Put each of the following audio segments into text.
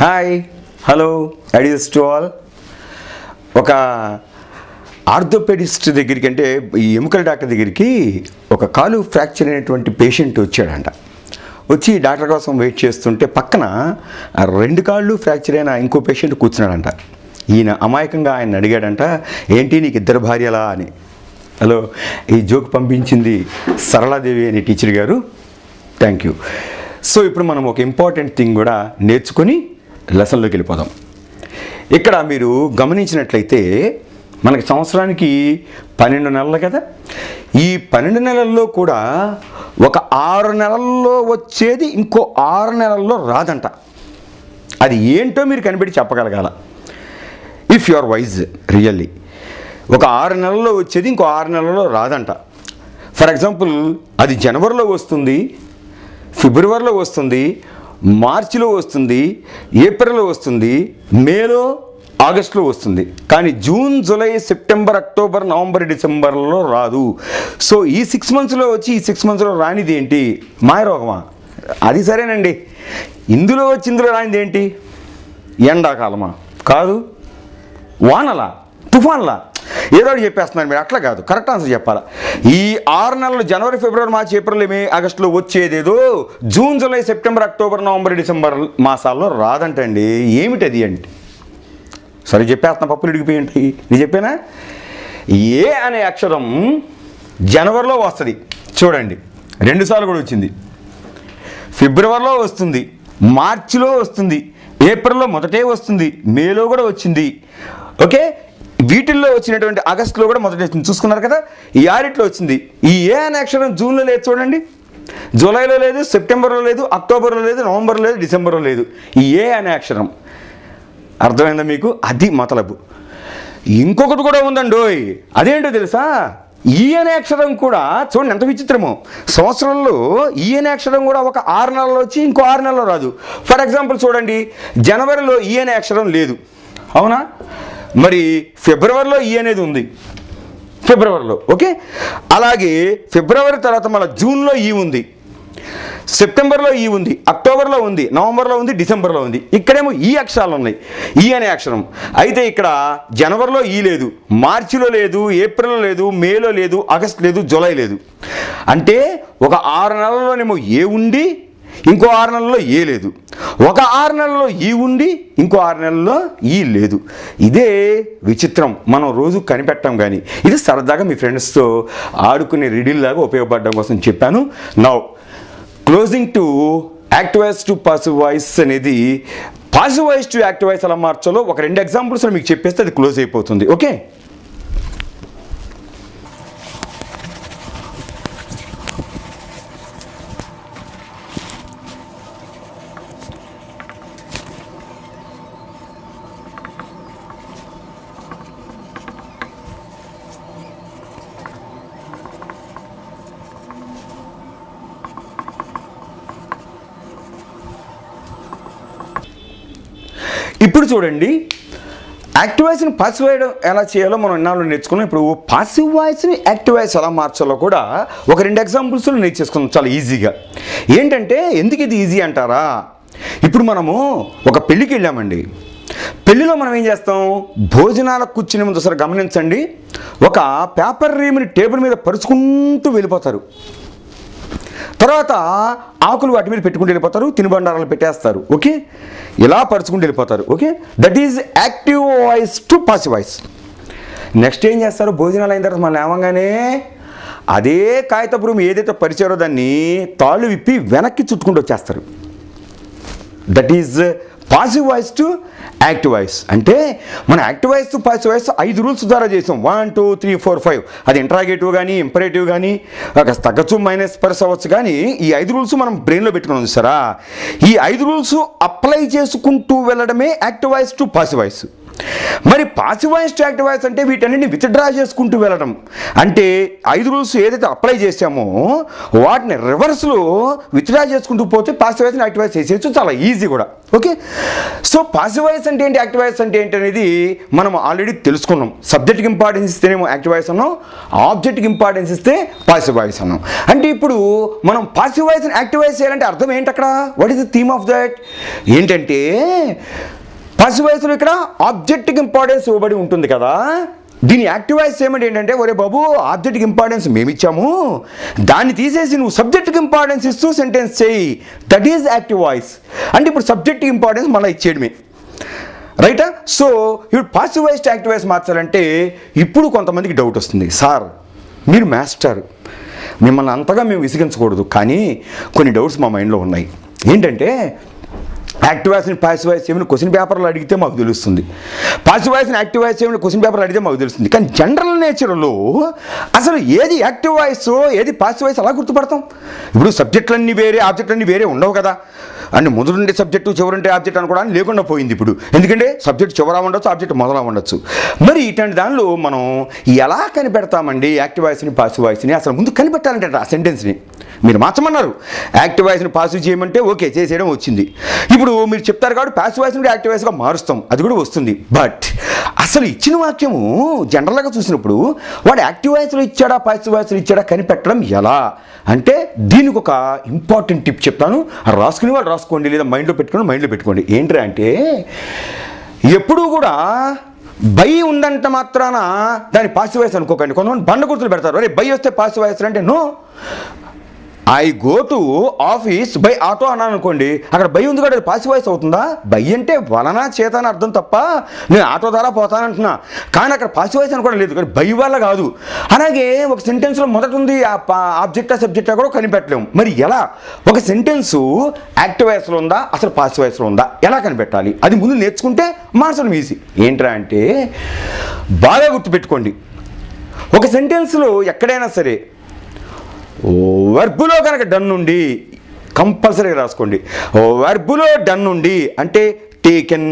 Hi hello ideas to all. ఒక orthopaedist దగ్గరికి, అంటే ఈ ఎముకల డాక్టర్ దగ్గరికి ఒక కాలు ఫ్రాక్చర్ అయినటువంటి పేషెంట్ వచ్చాడంట. వచ్చి డాక్టర్ కోసం వెయిట్ చేస్తుంటే పక్కన రెండు కాళ్ళు ఫ్రాక్చర్ అయిన ఇంకో పేషెంట్ కూర్చున్నాడంట. ఈయన అమాయకంగా ఆయన అడిగాడంట, ఏంటి నీకు ఇద్దరు భార్యలా అని. హలో, ఈ జోక్ పంపించింది సరళాదేవి అనే టీచర్ గారు. Thank you. సో ఇప్పుడు మనం ఒక ఇంపార్టెంట్ థింగ్ కూడా నేర్చుకొని లెసన్లోకి వెళ్ళిపోదాం. ఇక్కడ మీరు గమనించినట్లయితే మనకి సంవత్సరానికి 12 నెలలు కదా. ఈ 12 నెలల్లో కూడా ఒక 6 నెలల్లో వచ్చేది ఇంకో 6 నెలల్లో రాదంట. అది ఏంటో మీరు కనిపెట్టి చెప్పగలగాల. If you are wise really. ఒక 6 నెలల్లో వచ్చేది ఇంకో 6 నెలల్లో రాదంట. ఫర్ ఎగ్జాంపుల్, అది జనవరిలో వస్తుంది, ఫిబ్రవరిలో వస్తుంది, మార్చిలో వస్తుంది, ఏప్రిల్లో వస్తుంది, మేలో, ఆగస్టులో వస్తుంది. కానీ June, July, September, October, November, డిసెంబర్లో రాదు. సో ఈ 6 మంత్స్లో వచ్చి ఈ 6 మంత్స్లో రానిది ఏంటి? మాయరోగమా? అది సరేనండి. ఇందులో వచ్చి ఇందులో రానిది ఏంటి? ఎండాకాలమా? కాదు. వానలా? తుఫాన్లా? ఏదో ఒకటి చెప్పేస్తున్నారు మీరు. అట్లా కాదు, కరెక్ట్ ఆన్సర్ చెప్పాలా. ఈ 6 నెలలు జనవరి, ఫిబ్రవరి, మార్చి, ఏప్రిల్, మే, ఆగస్టులో వచ్చేదేదో June, July, September, October, November, December మాసాల్లో రాదంటండి. ఏమిటది అంటే, సరే చెప్పేస్తున్నా, పప్పులు ఇడిగిపోయి ఉంటాయి. నేను చెప్పానా? ఏ అనే అక్షరం జనవరిలో వస్తుంది, చూడండి 2 సార్లు కూడా వచ్చింది. ఫిబ్రవరిలో వస్తుంది, మార్చిలో వస్తుంది, ఏప్రిల్లో మొదటే వస్తుంది, మేలో కూడా వచ్చింది. ఓకే, వీటిల్లో వచ్చినటువంటి ఆగస్టులో కూడా మొదటి వచ్చింది. చూసుకున్నారు కదా, ఈ 6 వచ్చింది. ఈ ఏ అనే అక్షరం జూన్లో లేదు చూడండి, జూలైలో లేదు, సెప్టెంబర్లో లేదు, అక్టోబర్లో లేదు, నవంబర్లో లేదు, డిసెంబర్లో లేదు. ఈ ఏ అనే అక్షరం అర్థమైందా మీకు? అది మతలబు. ఇంకొకటి కూడా ఉందండోయ్, అదేంటో తెలుసా? ఈ అనే అక్షరం కూడా చూడండి ఎంత విచిత్రమో. సంవత్సరంలో ఈ అనే అక్షరం కూడా ఒక 6 నెలల్లో వచ్చి ఇంకో 6 నెలల్లో రాదు. ఫర్ ఎగ్జాంపుల్ చూడండి, జనవరిలో ఈ అనే అక్షరం లేదు, అవునా? మరి ఫిబ్రవరిలో ఈ అనేది ఉంది, ఫిబ్రవరిలో. ఓకే, అలాగే ఫిబ్రవరి తర్వాత మళ్ళీ జూన్లో ఈ ఉంది, సెప్టెంబర్లో ఈ ఉంది, అక్టోబర్లో ఉంది, నవంబర్లో ఉంది, డిసెంబర్లో ఉంది. ఇక్కడేమో ఈ అక్షరాలు ఉన్నాయి, ఈ అనే అక్షరం. అయితే ఇక్కడ జనవరిలో ఈ లేదు, మార్చిలో లేదు, ఏప్రిల్లో లేదు, మేలో లేదు, ఆగస్ట్ లేదు, జూలై లేదు. అంటే ఒక 6 నెలల్లోనేమో ఏ ఉండి ఇంకో 6 నెలల్లో ఏ లేదు, ఒక 6 నెలల్లో ఈ ఉండి ఇంకో 6 నెలల్లో ఈ లేదు. ఇదే విచిత్రం, మనం రోజు కనిపెట్టాం. కానీ ఇది సరదాగా మీ ఫ్రెండ్స్తో ఆడుకునే రిడిల్ లాగా ఉపయోగపడడం కోసం చెప్పాను. Now closing to active voice to passive voice అనేది, passive voice to active voice ఎలా మార్చాలో ఒక 2 ఎగ్జాంపుల్స్ మీకు చెప్పేస్తే అది క్లోజ్ అయిపోతుంది. ఓకే, ఇప్పుడు చూడండి, యాక్టివ్ వాయిస్ని పాసివ్ వాయిస్ ఎలా చేయాలో మనం ఎన్నాళ్ళు నేర్చుకున్నాం. ఇప్పుడు పాసివ్ వాయిస్ని యాక్టివ్ వాయిస్ ఎలా మార్చాలో కూడా ఒక 2 ఎగ్జాంపుల్స్లో నేర్చేసుకున్నాం చాలా ఈజీగా. ఏంటంటే, ఎందుకు ఇది ఈజీ అంటారా? ఇప్పుడు మనము ఒక పెళ్ళికి వెళ్ళామండి. పెళ్ళిలో మనం ఏం చేస్తాం? భోజనాలకు కూర్చునే ముందు ఒకసారి గమనించండి, ఒక పేపర్ రీమ్ని టేబుల్ మీద పరుచుకుంటూ వెళ్ళిపోతారు. తర్వాత ఆకులు వాటి మీద పెట్టుకుంటూ వెళ్ళిపోతారు, తినుబండారాలు పెట్టేస్తారు. ఓకే, ఇలా పరుచుకుంటూ వెళ్ళిపోతారు. Okay, that is active voice to passive voice. Next ఏం చేస్తారు? భోజనాలు అయిన తర్వాత మనం లేవగానే అదే కాగితపు రూమ్ ఏదైతే పరిచారో దాన్ని తాళ్ళు విప్పి వెనక్కి చుట్టుకుంటూ వచ్చేస్తారు. That is passive voice to active voice. అంటే మన active voice to passive voice 5 rules ద్వారా చేసాం. 1 2 3 4 5. అది ఇంట్రాగేటివ్ కానీ, ఇంపరేటివ్ కానీ, తగ్గచ్చు, మైనస్ పర్స్ అవ్వచ్చు. కానీ ఈ 5 రూల్స్ మనం బ్రెయిన్లో పెట్టుకున్నాం చూసారా? ఈ 5 రూల్స్ అప్లై చేసుకుంటూ వెళ్ళడమే active voice to passive voice. మరి passive voice to active voice అంటే వీటన్నిటిని విత్డ్రా చేసుకుంటూ వెళ్ళడం. అంటే 5 రూల్స్ ఏదైతే అప్లై చేసామో వాటిని రివర్స్లో విత్డ్రా చేసుకుంటూ పోతే పాసివ్ వాయిస్ యాక్టివ్ వాయిస్ చేసేయచ్చు, చాలా ఈజీ కూడా. ఓకే, సో పాసివ్ వాయిస్ అంటే ఏంటి, యాక్టివ్ వాయిస్ అంటే ఏంటి అనేది మనం ఆల్రెడీ తెలుసుకున్నాం. సబ్జెక్ట్కి ఇంపార్టెన్స్ ఇస్తేనేమో యాక్టివ్ వాయిస్ అన్నాం, ఆబ్జెక్ట్కి ఇంపార్టెన్స్ ఇస్తే పాసివ్ వాయిస్ అన్నాం. అంటే ఇప్పుడు మనం పాసివ్ వాయిస్ యాక్టివ్ వాయిస్ చేయాలంటే అర్థం ఏంటి అక్కడ, what is the theme of that ఏంటంటే, పాసివ్ వాయిస్లో ఇక్కడ ఆబ్జెక్ట్కి ఇంపార్టెన్స్ ఇవ్వబడి ఉంటుంది కదా, దీని యాక్టివ్ వాయిస్ ఏమంటే ఏంటంటే, ఒరే బాబు ఆబ్జెక్ట్కి ఇంపార్టెన్స్ మేము ఇచ్చాము, దాన్ని తీసేసి నువ్వు సబ్జెక్ట్కి ఇంపార్టెన్స్ ఇస్తూ సెంటెన్స్ చేయి, దట్ ఈజ్ యాక్టివ్ వాయిస్. అంటే ఇప్పుడు సబ్జెక్ట్కి ఇంపార్టెన్స్ మళ్ళీ ఇచ్చేయడమే, రైటా? సో ఇప్పుడు passive voice to active voice మార్చాలంటే ఇప్పుడు కొంతమందికి డౌట్ వస్తుంది, సార్ మీరు మాస్టర్, మిమ్మల్ని అంతగా మేము విసిగించకూడదు, కానీ కొన్ని డౌట్స్ మా మైండ్లో ఉన్నాయి. ఏంటంటే యాక్టివ్ వాయిస్ని పాసివ్ వాయిస్ ఏమైనా క్వశ్చన్ పేపర్లో అడిగితే మాకు తెలుస్తుంది, పాసివ్ వాయిస్ని యాక్టివ్ వాయిస్ ఏమైనా క్వశ్చన్ పేపర్లో అడిగితే మాకు తెలుస్తుంది, కానీ జనరల్ నేచర్లో అసలు ఏది యాక్టివ్ వాయిస్ ఏది పాసివ్ వాయిస్ అలా గుర్తుపడతాం? ఇప్పుడు సబ్జెక్టులన్నీ వేరే ఆబ్జెక్టులన్నీ వేరే ఉండవు కదా, అంటే ముందుండే సబ్జెక్టు చివరుండే ఆబ్జెక్ట్ అనుకోవడానికి లేకుండా పోయింది ఇప్పుడు, ఎందుకంటే సబ్జెక్ట్ చివర ఉండొచ్చు, ఆబ్జెక్ట్ మొదల ఉండొచ్చు. మరి ఇట్లాంటి దానిలో మనం ఎలా కనిపెడతామండి యాక్టివ్ వాయిస్ని పాసివ్ వాయిస్ని? అసలు ముందు కనిపెట్టాలంటే ఆ సెంటెన్స్ని మీరు మార్చమన్నారు, యాక్టివ్ వాయిస్ని పాసివ్ చేయమంటే ఓకే చేసేయడం వచ్చింది. ఇప్పుడు మీరు చెప్తారు కాబట్టి పాసివ్ వాయిస్ నుండి యాక్టివ్ వాయిస్గా మారుస్తాం, అది కూడా వస్తుంది. బట్ అసలు ఇచ్చిన వాక్యము జనరల్గా చూసినప్పుడు వాడు యాక్టివ్ వాయిస్లో ఇచ్చాడా పాసివ్ వాయిస్లో ఇచ్చాడా కనిపెట్టడం ఎలా అంటే, దీనికి ఒక ఇంపార్టెంట్ టిప్ చెప్తాను, రాసుకునే వాళ్ళు రాసుకోండి, లేదా మైండ్లో పెట్టుకోండి. ఏంట్రా అంటే, ఎప్పుడూ కూడా బై ఉందంట మాత్రాన దాని పాసివ్ వాయిస్ అనుకోకండి. కొంతమంది బండ గుర్తులు పెడతారు, అరే బై వస్తే పాసివ్ వాయిస్ అంటే, no, I go to office by auto అన్నాను అనుకోండి, అక్కడ బై ఉంది కూడా పాసివ్ వాయిస్ అవుతుందా? బై అంటే వలన చేత అని అర్థం తప్ప నేను ఆటో ద్వారా పోతానంటున్నా, కానీ అక్కడ పాసివ్ వాయిస్ అనుకోవడం లేదు, కానీ బై వల్ల కాదు. అలాగే ఒక సెంటెన్స్లో మొదట ఉంది ఆబ్జెక్టా సబ్జెక్టా కూడా కనిపెట్టలేము. మరి ఎలా ఒక సెంటెన్సు యాక్టివ్ వాయిస్లో ఉందా అసలు పాసివ్ వాయిస్లో ఉందా ఎలా కనిపెట్టాలి? అది ముందు నేర్చుకుంటే మార్చడం ఈజీ. ఏంట్రా అంటే బాగా గుర్తుపెట్టుకోండి, ఒక సెంటెన్స్లో ఎక్కడైనా సరే వర్బులో కనుక డన్ ఉండి కంపల్సరీగా రాసుకోండి, వర్బులో డన్ ఉండి అంటే టేకెన్,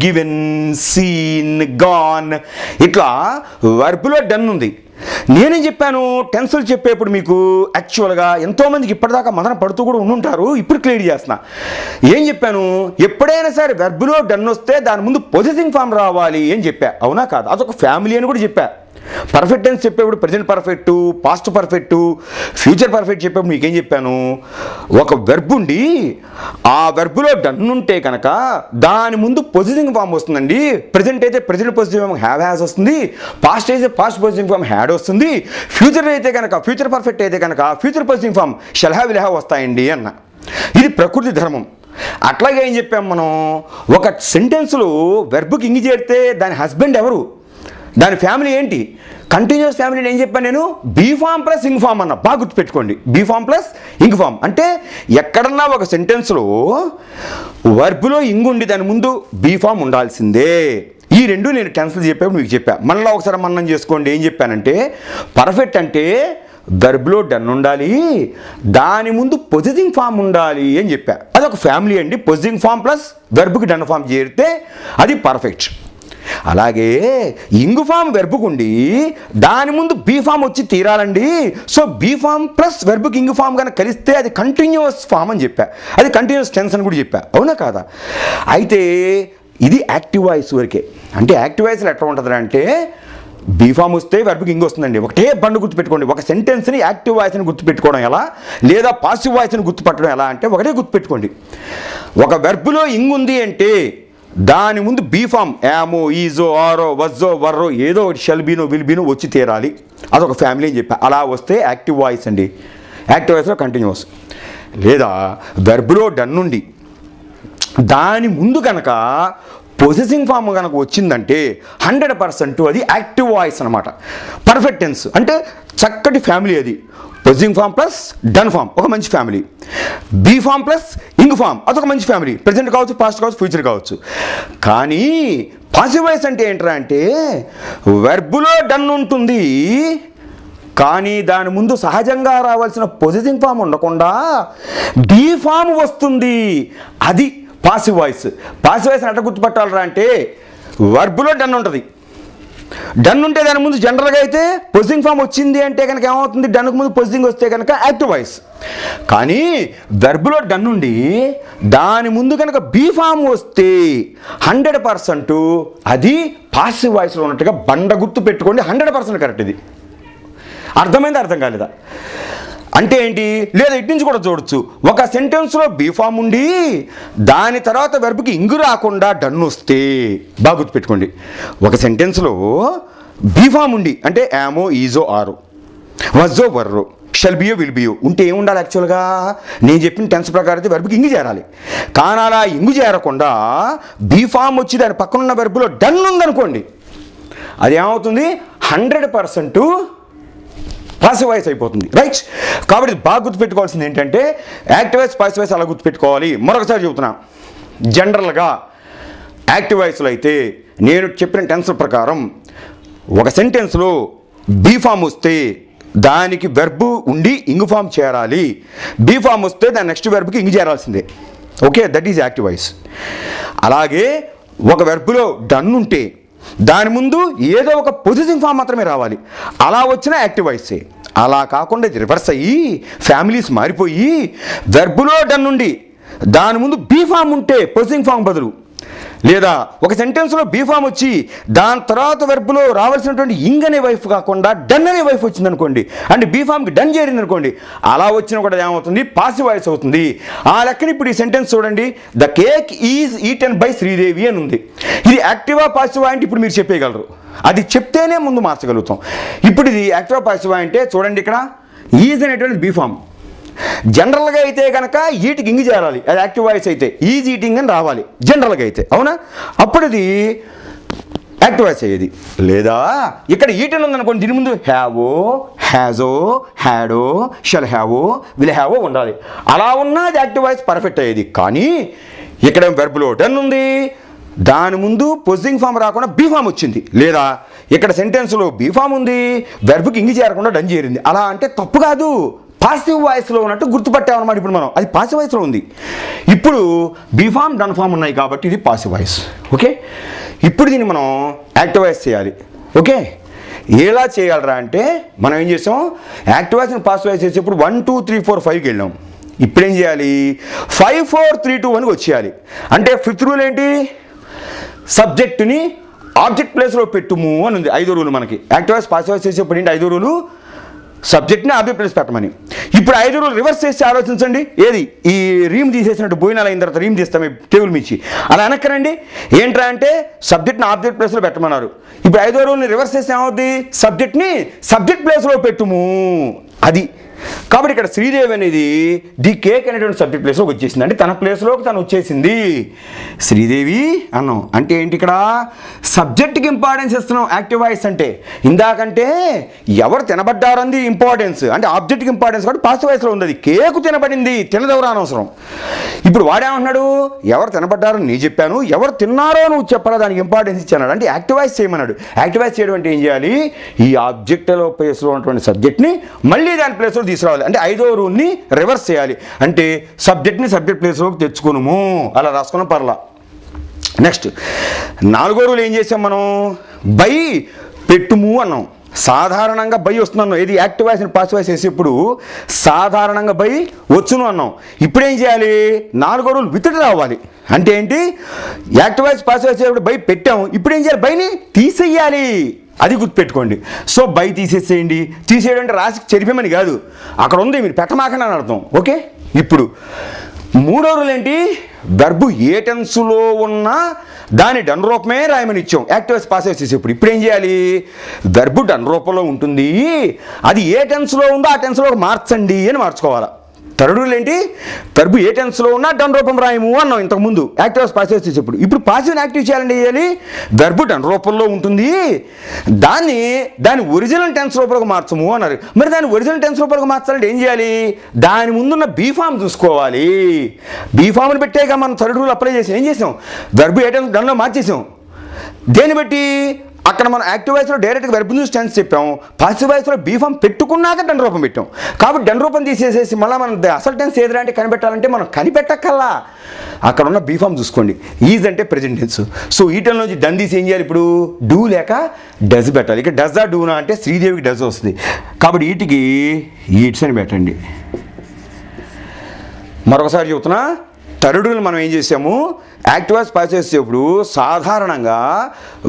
గివెన్, సీన్, గాన్, ఇట్లా వర్బులో డన్ ఉంది. నేనేం చెప్పాను, టెన్సులు చెప్పేప్పుడు మీకు యాక్చువల్గా ఎంతోమందికి ఇప్పటిదాకా మదన పడుతూ కూడా ఉండుంటారు, ఇప్పుడు క్లియర్ చేస్తున్నా. ఏం చెప్పాను, ఎప్పుడైనా సరే వెర్బులో డన్ వస్తే దాని ముందు పొజిటివ్ ఫామ్ రావాలి అని చెప్పా, అవునా కాదు? అదొక ఫ్యామిలీ అని కూడా చెప్పా. పర్ఫెక్ట్ టెన్స్ చెప్పేప్పుడు present perfect, past perfect, future perfect చెప్పేప్పుడు మీకేం చెప్పాను, ఒక వెర్బ్ ఉండి ఆ వెర్బులో డన్ ఉంటే కనుక దాని ముందు పొజిటివ్ ఫామ్ వస్తుందండి. ప్రజెంట్ అయితే present positive form have has వస్తుంది, పాస్ట్ అయితే పాస్ట్ పొజిటివ్ ఫామ్ హ్యాడ్ వస్తుంది, ఫ్యూచర్ అయితే కనుక ఫ్యూచర్ పర్ఫెక్ట్ అయితే కనుక future positive form shall have will have వస్తాయండి అన్న. ఇది ప్రకృతి ధర్మం. అట్లాగే ఏం చెప్పాం మనం, ఒక సెంటెన్స్లో వెర్బ్కి ఇంగి చేరితే దాని హస్బెండ్ ఎవరు, దాని ఫ్యామిలీ ఏంటి, కంటిన్యూస్ ఫ్యామిలీని ఏం చెప్పాను నేను, be form plus ing form అన్న. బాగా గుర్తుపెట్టుకోండి, be form plus ing form అంటే ఎక్కడన్నా ఒక సెంటెన్స్లో వర్బులో ఇంగ్ ఉండి దాని ముందు బీ ఫామ్ ఉండాల్సిందే. ఈ రెండు నేను టెన్స్లు చెప్పేప్పుడు మీకు చెప్పా. మళ్ళీ ఒకసారి మన్నం చేసుకోండి. ఏం చెప్పానంటే, పర్ఫెక్ట్ అంటే వెర్బ్లో డన్ ఉండాలి, దాని ముందు పొజిటివ్ ఫామ్ ఉండాలి అని చెప్పా. అదొక ఫ్యామిలీ అండి. పొజిటివ్ ఫామ్ ప్లస్ వెర్బ్కి డన్ ఫామ్ చేరితే అది పర్ఫెక్ట్. అలాగే ఇంగు ఫామ్ వెర్బుకుండి దాని ముందు బీ ఫామ్ వచ్చి తీరాలండి. సో బీ ఫామ్ ప్లస్ వెర్బుకి ఇంగు ఫామ్ కనుక కలిస్తే అది కంటిన్యూస్ ఫామ్ అని చెప్పా, అది కంటిన్యూస్ టెన్స్ అని కూడా చెప్పా, అవునా కాదా? అయితే ఇది యాక్టివ్ వాయిస్ వరకే. అంటే యాక్టివ్ వాయిస్లో ఎట్లా ఉంటుంది అంటే, బీ ఫామ్ వస్తే వెర్బ్కి ఇంగ్ వస్తుందండి. ఒకటే బండు గుర్తుపెట్టుకోండి. ఒక సెంటెన్స్ని యాక్టివ్ వాయిస్ని గుర్తుపెట్టుకోవడం ఎలా, లేదా పాసివ్ వాయిస్ని గుర్తుపట్టడం ఎలా అంటే ఒకటే గుర్తుపెట్టుకోండి. ఒక వెర్బ్లో ఇంగ్ ఉంది అంటే దాని ముందు బీ ఫామ్ యామో, ఈజో, ఆరో, వజ్జో, వర్రో ఏదో ఒకటి షల్ బీనో, విల్ బీనో వచ్చి తీరాలి. అదొక ఫ్యామిలీ అని చెప్పా. అలా వస్తే యాక్టివ్ వాయిస్ అండి. యాక్టివ్ వాయిస్లో కంటిన్యూస్. లేదా వెర్బ్లో డన్ నుండి దాని ముందు కనుక పొసెసింగ్ ఫామ్ కనుక వచ్చిందంటే 100% అది యాక్టివ్ వాయిస్ అనమాట. పర్ఫెక్ట్ టెన్స్ అంటే చక్కటి ఫ్యామిలీ అది. Positive form plus done form ఒక మంచి family, be form plus ing form అదొక మంచి ఫ్యామిలీ. ప్రెజెంట్ కావచ్చు, పాస్ట్ కావచ్చు, ఫ్యూచర్ కావచ్చు. కానీ పాసివ్ వాయిస్ అంటే ఏంట్రా అంటే, వెర్బులో డన్ ఉంటుంది కానీ దాని ముందు సహజంగా రావాల్సిన పొజిటివ్ ఫామ్ ఉండకుండా బీ ఫామ్ వస్తుంది. అది పాసివ్ వాయిస్. పాసివ్ వాయిస్ అట్లా గుర్తుపట్టాలరా అంటే, వర్బులో డన్ ఉంటుంది. డన్ ఉంటే దాని ముందు జనరల్గా అయితే పొజిటింగ్ ఫామ్ వచ్చింది అంటే కనుక ఏమవుతుంది, డన్కు ముందు పొజిటింగ్ వస్తే కనుక యాక్టివ్ వాయిస్. కానీ వెర్బులో డన్ ఉండి దాని ముందు కనుక బీ ఫామ్ వస్తే 100% అది పాసివ్ వాయిస్లో ఉన్నట్టుగా బండ గుర్తు పెట్టుకోండి. 100% కరెక్ట్. ఇది అర్థమైంది, అర్థం కాలేదా? అంటే ఏంటి, లేదా ఇటు నుంచి కూడా చూడొచ్చు. ఒక సెంటెన్స్లో బీ ఫామ్ ఉండి దాని తర్వాత వెర్బ్కి ఇంగు రాకుండా డన్ వస్తే, బాగా గుర్తుపెట్టుకోండి. ఒక సెంటెన్స్లో బీ ఫామ్ ఉండి అంటే యామో, ఈజో, ఆరో, వజో, వర్రో, షల్ బియో, విల్ బియో ఉంటే ఏముండాలి? యాక్చువల్గా నేను చెప్పిన టెన్స్ ప్రకారం అయితే వెర్బ్కి ఇంగు చేరాలి. కానీ అలా ఇంగు చేరకుండా బీ ఫామ్ వచ్చి దాని పక్కన ఉన్న వెర్బ్లో డన్ ఉందనుకోండి, అది ఏమవుతుంది? 100% పాసివ్ వాయిస్ అయిపోతుంది. రైట్? కాబట్టి బాగా గుర్తుపెట్టుకోవాల్సింది ఏంటంటే యాక్టివ్ వాయిస్, పాసివ్ వాయిస్ అలా గుర్తుపెట్టుకోవాలి. మరొకసారి చెబుతున్నా, జనరల్గా యాక్టివ్ వాయిస్లో అయితే నేను చెప్పిన టెన్స్ ప్రకారం ఒక సెంటెన్స్లో బీ ఫామ్ వస్తే దానికి వెర్బ్ ఉండి ఇంగు ఫామ్ చేరాలి. బీ ఫామ్ వస్తే దాని నెక్స్ట్ వెర్బ్కి ఇంగు చేరాల్సిందే. Okay, that is active voice. అలాగే ఒక వెర్బ్లో డన్ ఉంటే దాని ముందు ఏదో ఒక పొజిటివ్ ఫామ్ మాత్రమే రావాలి. అలా వచ్చిన యాక్టివ్ వాయిసే. అలా కాకుండా ఇది రివర్స్ అయ్యి ఫ్యామిలీస్ మారిపోయి వెర్బులో డన్ ఉండి దాని ముందు బీ ఫామ్ ఉంటే పొజిటివ్ ఫామ్ బదులు, లేదా ఒక సెంటెన్స్లో బీ ఫామ్ వచ్చి దాని తర్వాత వెర్బులో రావాల్సినటువంటి ఇంగ్ అనే వైఫ్ కాకుండా డన్ అనే వైఫ్ వచ్చిందనుకోండి, అంటే బీ ఫామ్కి డన్ చేరింది అనుకోండి, అలా వచ్చినా కూడా ఏమవుతుంది? పాసివ్ వాయిస్ అవుతుంది. ఆ లెక్కన ఇప్పుడు ఈ సెంటెన్స్ చూడండి, the cake is eaten by Sridevi అని ఉంది. ఇది యాక్టివా పాసివా అంటే ఇప్పుడు మీరు చెప్పేయగలరు. అది చెప్తేనే ముందు మార్చగలుగుతాం. ఇప్పుడు ఇది యాక్టివా పాసివా అంటే చూడండి, ఇక్కడ ఈజ్ అనేటువంటి బీ ఫామ్. జనరల్గా అయితే కనుక ఈటికి ఇంగి చేరాలి, అది యాక్టివ్ వాయిస్ అయితే ఈజ్ ఈటింగ్ అని రావాలి జనరల్గా అయితే, అవునా? అప్పుడు ఇది యాక్టివ్ వాయిస్ అయ్యేది. లేదా ఇక్కడ ఈటన్ ఉందనుకోండి, దీని ముందు హ్యావో, హ్యాజో, హ్యాడో, షల్ హ్యావో, విల్ హ్యావో ఉండాలి. అలా ఉన్నా అది యాక్టివ్ వాయిస్ పర్ఫెక్ట్ అయ్యేది. కానీ ఇక్కడ వెర్బ్లో డన్ ఉంది, దాని ముందు పొజిటివ్ ఫామ్ రాకుండా బీ ఫామ్ వచ్చింది. లేదా ఇక్కడ సెంటెన్స్లో బీ ఫామ్ ఉంది, వెర్బ్కి ఇంగి చేరకుండా డన్ చేరింది. అలా అంటే తప్పు కాదు, పాసివ్ వాయిస్లో ఉన్నట్టు గుర్తుపట్టామన్నమాట. ఇప్పుడు మనం అది పాసివ్ వాయిస్లో ఉంది. ఇప్పుడు బీ ఫామ్, డన్ ఫామ్ ఉన్నాయి కాబట్టి ఇది పాసివ్ వాయిస్. ఓకే, ఇప్పుడు దీన్ని మనం యాక్టివ్ వాయిస్ చేయాలి. ఓకే, ఎలా చేయాలరా అంటే మనం ఏం చేసాం, యాక్టివ్ వాయిస్ని పాసివ్ వాయిస్ చేసేప్పుడు 1 2 3 4 5కి వెళ్ళాం. ఇప్పుడు ఏం చేయాలి? 5 4 3 2 1కి వచ్చేయాలి. అంటే ఫిఫ్త్ రూల్ ఏంటి? సబ్జెక్టుని ఆబ్జెక్ట్ ప్లేస్లో పెట్టుము అని ఉంది. 5వ రూల్ మనకి. యాక్టివ్ వాయిస్, పాసివ్ వాయిస్ చేసేప్పుడు ఏంటి 5వ రూలు? సబ్జెక్ట్ని ఆబ్జెక్ట్ ప్లేస్ పెట్టమని. ఇప్పుడు 5 రూల్ రివర్స్ చేసి ఆలోచించండి. ఏది? ఈ రీమ్ తీసేసినట్టు భోజనాలు అయిన తర్వాత రీమ్ తీస్తాం టేబుల్ మించి, అలా వెనక్కరండి. ఏంట్రా అంటే సబ్జెక్ట్ని ఆబ్జెక్ట్ ప్లేస్లో పెట్టమన్నారు. ఇప్పుడు 5వ రూల్ని రివర్స్ చేస్తే ఏమవుద్ది? సబ్జెక్ట్ని సబ్జెక్ట్ ప్లేస్లో పెట్టుము. అది కాబట్టి ఇక్కడ శ్రీదేవి అనేది ది కేక్ అనేటువంటి సబ్జెక్ట్ ప్లేస్లోకి వచ్చేసింది. అంటే తన ప్లేస్లోకి తను వచ్చేసింది. శ్రీదేవి అన్నాం అంటే ఏంటి? ఇక్కడ సబ్జెక్ట్కి ఇంపార్టెన్స్ ఇస్తున్నాం యాక్టివ్ వాయిస్ అంటే. ఇందాకంటే ఎవరు తినబడ్డారంది ఇంపార్టెన్స్, అంటే ఆబ్జెక్ట్కి ఇంపార్టెన్స్ కాబట్టి పాసివ్ వాయిస్లో ఉంది. అది కేకు తినబడింది, తినదెవరు అనవసరం. ఇప్పుడు వాడేమన్నాడు? ఎవరు తినబడ్డారని నేను చెప్పాను, ఎవరు తిన్నారో నువ్వు చెప్పరా, దానికి ఇంపార్టెన్స్ ఇచ్చాడు. అంటే యాక్టివ్ వాయిస్ చేయమన్నాడు. యాక్టివ్ వాయిస్ చేయడం అంటే ఏం చేయాలి? ఈ ఆబ్జెక్ట్లో ప్లేస్లో ఉన్నటువంటి సబ్జెక్ట్ని మళ్ళీ దాని ప్లేస్లో తీసుకురావాలి. అంటే 5వ రూల్ని రివర్స్ చేయాలి. అంటే సబ్జెక్ట్ని సబ్జెక్ట్ ప్లేస్లోకి తెచ్చుకున్నాము, అలా రాసుకున్నాం పర్లా. నెక్స్ట్ 4వ రూల్ ఏం చేసాం మనం? బై పెట్టుము అన్నాం. సాధారణంగా బై వస్తున్నాను. ఇది యాక్టివ్ వాయిస్ పాసివ్ వాయిస్ వేసేప్పుడు సాధారణంగా బై వచ్చును అన్నాం. ఇప్పుడు ఏం చేయాలి? 4వ రూల్ విత్ రావాలి. అంటే ఏంటి? యాక్టివ్ వాయిస్ పాసివ్ వాయిస్ వేసేప్పుడు బై పెట్టాము. ఇప్పుడు ఏం చేయాలి? బైని తీసేయాలి. అది గుర్తుపెట్టుకోండి. సో బై తీసేసేయండి. తీసేయడం అంటే రాసి చెరిపేమని కాదు, అక్కడ ఉంది, మీరు పెట్టమాకండి అని అర్థం. ఓకే, ఇప్పుడు 3వ రూల్ ఏంటి? వెర్బు ఏ టెన్స్లో ఉన్నా దాని డన్ రూపమే రాయమని ఇచ్చాం యాక్టివ్ వాయిస్ పాసివ్ వాయిస్ చేసేప్పుడు. ఇప్పుడు ఏం చేయాలి? వెర్బు డన్ రూపంలో ఉంటుంది, అది ఏ టెన్స్లో ఉందో ఆ టెన్స్లో మార్చండి అని మార్చుకోవాలి. థర్డ్ రూల్ ఏంటి? వెర్బు ఏ టెన్స్లో ఉన్నా డన్ రూపం రాయము అన్నాం ఇంతకుముందు యాక్టివ్ వాయిస్ పాసివ్ వాయిస్ చేసేప్పుడు. ఇప్పుడు పాసివ్ని యాక్టివ్ చేయాలంటే చేయాలి, వెర్బు డన్ రూపంలో ఉంటుంది, దాని ఒరిజినల్ టెన్స్ రూపంలోకి మార్చము అన్నారు. మరి దాని ఒరిజినల్ టెన్స్ రూపంలోకి మార్చాలంటే ఏం చేయాలి? దాని ముందున్న బీ ఫామ్ చూసుకోవాలి. బీ ఫామ్ని పెట్టాక మనం థర్డ్ రూల్ అప్లై చేసి ఏం చేసాం? వెర్బు ఏ టెన్స్ డన్లో మార్చేసాం. దేన్ని బట్టి? అక్కడ మనం యాక్టివ్ వాయిస్లో డైరెక్ట్గా వెర్బ్ యూజ్ టెన్స్ చెప్పాం, పాసివ్ వాయిస్లో బీ ఫామ్ పెట్టుకున్నాక డన్ రూపం పెట్టాం. కాబట్టి డన్ రూపం తీసేసేసి మళ్ళీ మనం అసలు టెన్స్ ఏదంటే కనిపెట్టాలంటే మనం కనిపెట్టక్కల్లా అక్కడ ఉన్న బీ ఫామ్ చూసుకోండి. ఈజ్ అంటే ప్రెజెంట్ టెన్స్. సో ఈ టెన్ నుంచి డన్ తీసి ఏం చేయాలి, ఇప్పుడు డూ లేక డస్ పెట్టాలి. ఇక డస్ డూనా అంటే శ్రీదేవికి డస్ వస్తుంది, కాబట్టి వీటికి ఈట్స్ అని పెట్టండి. మరొకసారి చెబుతున్నా, థర్డ్ని మనం ఏం చేసాము, యాక్టివ్ వాయిస్ పాస్ చేసేప్పుడు సాధారణంగా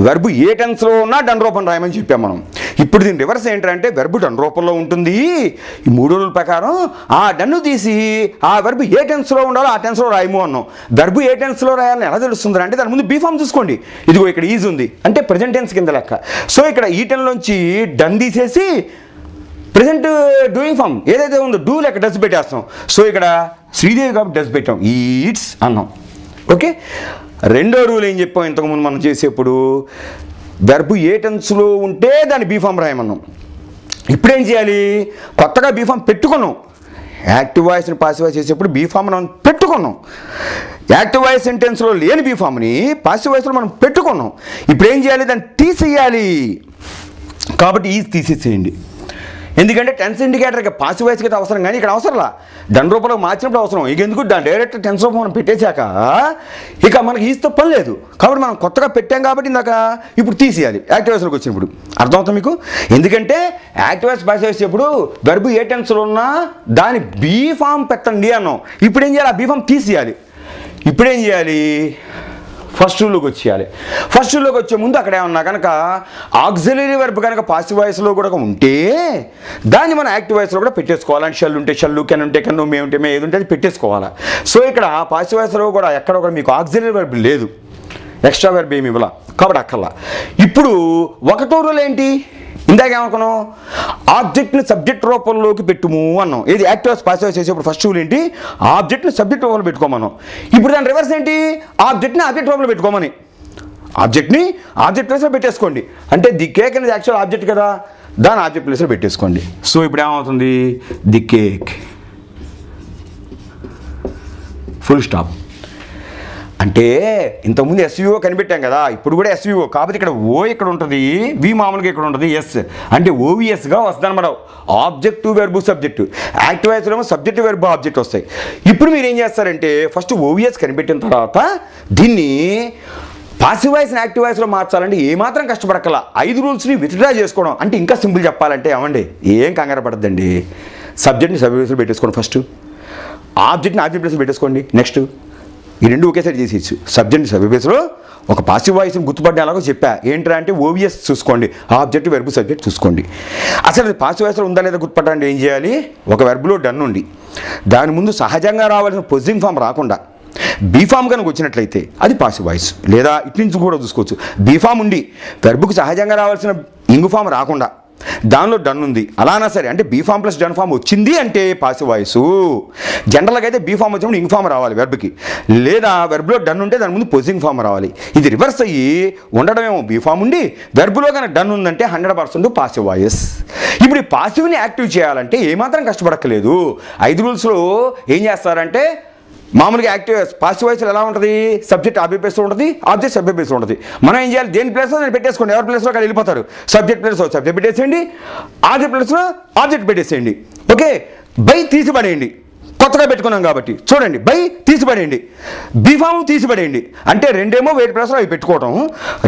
వెర్బు ఏ టెన్స్లో ఉన్నా డన్ రూపం రాయమని చెప్పాము మనం. ఇప్పుడు దీని రివర్స్ ఏంటంటే వెర్బు డన్ రూపంలో ఉంటుంది, ఈ 3 రూల్ ప్రకారం ఆ డన్ను తీసి ఆ వెర్బు ఏ టెన్స్లో ఉండాలో ఆ టెన్స్లో రాయము అన్నాం. వెర్బు ఏ టెన్స్లో రాయాలని ఎలా తెలుస్తుంది అంటే దాని ముందు బీ ఫామ్ చూసుకోండి. ఇదిగో ఇక్కడ ఈజ్ ఉంది అంటే ప్రెజెంట్ టెన్స్ కింద లెక్క. సో ఇక్కడ ఈ టెన్లోంచి డన్ తీసేసి ప్రెజెంట్ డూయింగ్ ఫామ్ ఏదైతే ఉందో డూ లేక డస్ పెట్టేస్తాం. సో ఇక్కడ శ్రీదేవి కాబట్టి డస్ పెట్టాం, ఈట్స్ అన్నాం. ఓకే, రెండో రూల్ ఏం చెప్పాం ఇంతకుముందు మనం చేసేప్పుడు, వెర్బు ఏ టెన్స్లో ఉంటే దాన్ని బీ ఫామ్ రాయమన్నాం. ఇప్పుడు ఏం చేయాలి, కొత్తగా బీ ఫామ్ పెట్టుకున్నాం. యాక్టివ్ వాయిస్ని పాసివ్ వాయిస్ చేసేప్పుడు బీ ఫామ్ మనం పెట్టుకున్నాం. యాక్టివ్ వాయిస్ సెంటెన్స్లో లేని బీ ఫామ్ని పాసివ్ వాయిస్లో మనం పెట్టుకున్నాం. ఇప్పుడు ఏం చేయాలి, దాన్ని తీసేయాలి. కాబట్టి ఈజ్ తీసేసేయండి. ఎందుకంటే టెన్స్ ఇండికేటర్కి పాసివ్ వాయిస్కి అయితే అవసరం, కానీ ఇక్కడ అవసరంలా. డన్ రూపంలో మార్చినప్పుడు అవసరం. ఇక ఎందుకు దాని డైరెక్ట్ టెన్స్ రూపం మనం పెట్టేశాక ఇక మనకి ఈజ్తో పని లేదు. కాబట్టి మనం కొత్తగా పెట్టాం కాబట్టి ఇందాక ఇప్పుడు తీసేయాలి యాక్టివ్ వాయిస్లోకి వచ్చినప్పుడు. అర్థమవుతుంది మీకు? ఎందుకంటే యాక్టివ్ వాయిస్ పాసివ్ వాయిస్ ఎప్పుడు వెర్బు ఏ టెన్స్లో ఉన్నా దాని బీ ఫామ్ పెట్టండి అన్నాం. ఇప్పుడు ఏం చేయాలి, ఆ బీ ఫామ్ తీసేయాలి. ఇప్పుడు ఏం చేయాలి, ఫస్ట్ రూల్లోకి వచ్చేయాలి. ఫస్ట్ రూల్లోకి వచ్చే ముందు అక్కడ ఏమన్నా కనుక ఆక్సిలరీ వెర్బ్ కనుక పాసివ్ వాయిస్లో కూడా ఉంటే దాన్ని మనం యాక్టివ్ వాయిస్లో కూడా పెట్టేసుకోవాలి. అంటే షల్ ఉంటే షల్లు, కెన్ ఉంటే కెన్ను, మే ఉంటే మే, ఏది ఉంటే అది పెట్టేసుకోవాలి. సో ఇక్కడ పాసివ్ వాయిస్లో కూడా ఎక్కడ కూడా మీకు ఆక్సిలరీ వెర్బ్ లేదు, ఎక్స్ట్రా వెర్బ్ ఏమి ఇవ్వాల, కాబట్టి అక్కర్లా. ఇప్పుడు ఒకటో రూల్ ఏంటి, ఇందాక ఏమనుకున్నాం, ఆబ్జెక్ట్ని సబ్జెక్ట్ రూపంలోకి పెట్టుము అన్నాం. ఏది యాక్టివ్ వాయిస్ పాసివ్ వాయిస్ చేసేప్పుడు ఫస్ట్ రూల్ ఏంటి, ఆబ్జెక్ట్ని సబ్జెక్ట్ రూపంలో పెట్టుకోమన్నాం. ఇప్పుడు దాని రివర్స్ ఏంటి, ఆబ్జెక్ట్ని ఆబ్జెక్ట్ రూపంలో పెట్టుకోమని. ఆబ్జెక్ట్ని ఆబ్జెక్ట్ ప్లేస్లో పెట్టేసుకోండి. అంటే ది కేక్ అనేది యాక్చువల్ ఆబ్జెక్ట్ కదా, దాని ఆబ్జెక్ట్ ప్లేస్లో పెట్టేసుకోండి. సో ఇప్పుడు ఏమవుతుంది, ది కేక్ ఫుల్ స్టాప్. అంటే ఇంతకుముందు ఎస్విఓ కనిపెట్టాం కదా, ఇప్పుడు కూడా ఎస్విఓ, కాబట్టి ఇక్కడ ఓ ఇక్కడ ఉంటుంది, వి మామూలుగా ఇక్కడ ఉంటుంది, ఎస్ అంటే ఓవిఎస్గా వస్తుంది అనమాట. ఆబ్జెక్ట్ వెర్బు సబ్జెక్టు, యాక్టివ్ వాయిస్లో సబ్జెక్ట్ వెర్బు ఆబ్జెక్ట్ వస్తాయి. ఇప్పుడు మీరు ఏం చేస్తారంటే ఫస్ట్ ఓవిఎస్ కనిపెట్టిన తర్వాత దీన్ని పాసివ్ వాయిస్ని యాక్టివ్ వాయిస్లో మార్చాలంటే ఏమాత్రం కష్టపడక్కల. 5 రూల్స్ని విత్డ్రా చేసుకోవడం. అంటే ఇంకా సింపుల్ చెప్పాలంటే ఏమండి, ఏం కంగారు పడద్దండి, సబ్జెక్ట్ని సబ్జెక్ట్ ప్లేస్లో పెట్టేసుకోండి, ఫస్ట్ ఆబ్జెక్ట్ని ఆబ్జెక్ట్ ప్లేస్లో పెట్టేసుకోండి, నెక్స్ట్ ఈ రెండు ఒకేసారి చేసేయచ్చు. సబ్జెక్ట్ సబ్జెక్ట్ ప్లేస్లో ఒక పాసివ్ వాయిస్ని గుర్తుపట్టేలాగా చెప్పా. ఏంట్రా అంటే ఓవిఎస్ చూసుకోండి, ఆబ్జెక్ట్ వెర్బు సబ్జెక్ట్ చూసుకోండి. అసలు పాసివ్ వాయిస్లో ఉందా లేదా గుర్తుపట్టాలంటే ఏం చేయాలి, ఒక వెర్బులో డన్ ఉండి దాని ముందు సహజంగా రావాల్సిన పొజిటివ్ ఫామ్ రాకుండా బీ ఫామ్ కనుక వచ్చినట్లయితే అది పాసివ్ వాయిస్. లేదా ఇటు నుంచి కూడా చూసుకోవచ్చు, బీ ఫామ్ ఉండి వెర్బుకు సహజంగా రావాల్సిన ఇంగు ఫామ్ రాకుండా దానిలో డన్ ఉంది, అలానా సరే అంటే be form plus done form వచ్చింది అంటే పాసివ్ వాయిస్. జనరల్గా అయితే బీ ఫామ్ వచ్చినప్పుడు ఇంగ్ ఫామ్ రావాలి వెర్బ్కి, లేదా వెర్బ్లో డన్ ఉంటే దాని ముందు పొజిటివ్ ఫామ్ రావాలి. ఇది రివర్స్ అయ్యి ఉండడమేమో బీ ఫామ్ ఉండి వెర్బ్లో కనుక డన్ ఉందంటే 100% పాసివ్ వాయిస్. ఇప్పుడు ఈ పాసివ్ని యాక్టివ్ చేయాలంటే ఏమాత్రం కష్టపడక్కలేదు. 5 రూల్స్లో ఏం చేస్తారంటే మామూలుగా యాక్టివ్ పాసివ్ వాయిస్లో ఎలా ఉంటుంది, సబ్జెక్ట్ ఆబ్జెక్ట్ ప్లేస్లో ఉంటుంది, ఆబ్జెక్ట్ సబ్జెక్ట్ ప్లేస్లో ఉంటుంది. మనం ఏం చేయాలి, దేని ప్లేస్లో నేను పెట్టేసుకోండి, ఎవరి ప్లేస్లో అక్కడ వెళ్ళిపోతారు. సబ్జెక్ట్ ప్లేస్లో సబ్జెక్ట్ పెట్టేసేయండి, ఆబ్జెక్ట్ ప్లేస్లో ఆబ్జెక్ట్ పెట్టేసేయండి. ఓకే, బై తీసిపడేయండి, కొత్తగా పెట్టుకున్నాం కాబట్టి చూడండి, బై తీసిపడేయండి, బీ ఫామ్ తీసిపడేయండి. అంటే రెండేమో వెయిట్ ప్లేస్లో అవి పెట్టుకోవడం,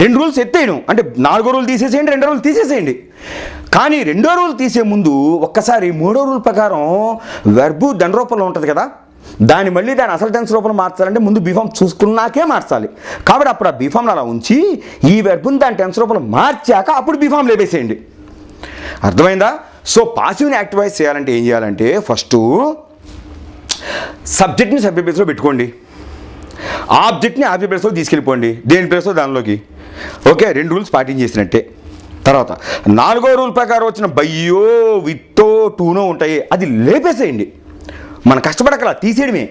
2 రూల్స్ ఎత్తేయడం. అంటే 4వ రూల్ తీసేసేయండి, 2వ రూల్ తీసేసేయండి. కానీ 2వ రూల్ తీసే ముందు ఒక్కసారి 3వ రూల్ ప్రకారం వెర్బు డన్ రూపంలో ఉంటుంది కదా, దాన్ని మళ్ళీ దాని అసలు టెన్స్ రూపంలో మార్చాలంటే ముందు బీఫామ్ చూసుకున్నాకే మార్చాలి. కాబట్టి అప్పుడు ఆ బీఫామ్ని అలా ఉంచి ఈ వెర్బుని దాని టెన్స్ రూపంలో మార్చాక అప్పుడు బీఫామ్ లేపేసేయండి. అర్థమైందా? సో పాసివ్ని యాక్టివైజ్ చేయాలంటే ఏం చేయాలంటే ఫస్ట్ సబ్జెక్ట్ని సబ్జెక్ట్ ప్లేస్లో పెట్టుకోండి, ఆబ్జెక్ట్ని ఆబ్జెక్ట్ ప్లేస్లో తీసుకెళ్ళిపోండి, దేని ప్లేస్లో దానిలోకి. ఓకే, 2 రూల్స్ పాటించేసినట్టే. తర్వాత 4వ రూల్ ప్రకారం వచ్చిన బయ్యో విత్తో టూనో ఉంటాయి, అది లేపేసేయండి. మనం కష్టపడకలా తీసేయడమే.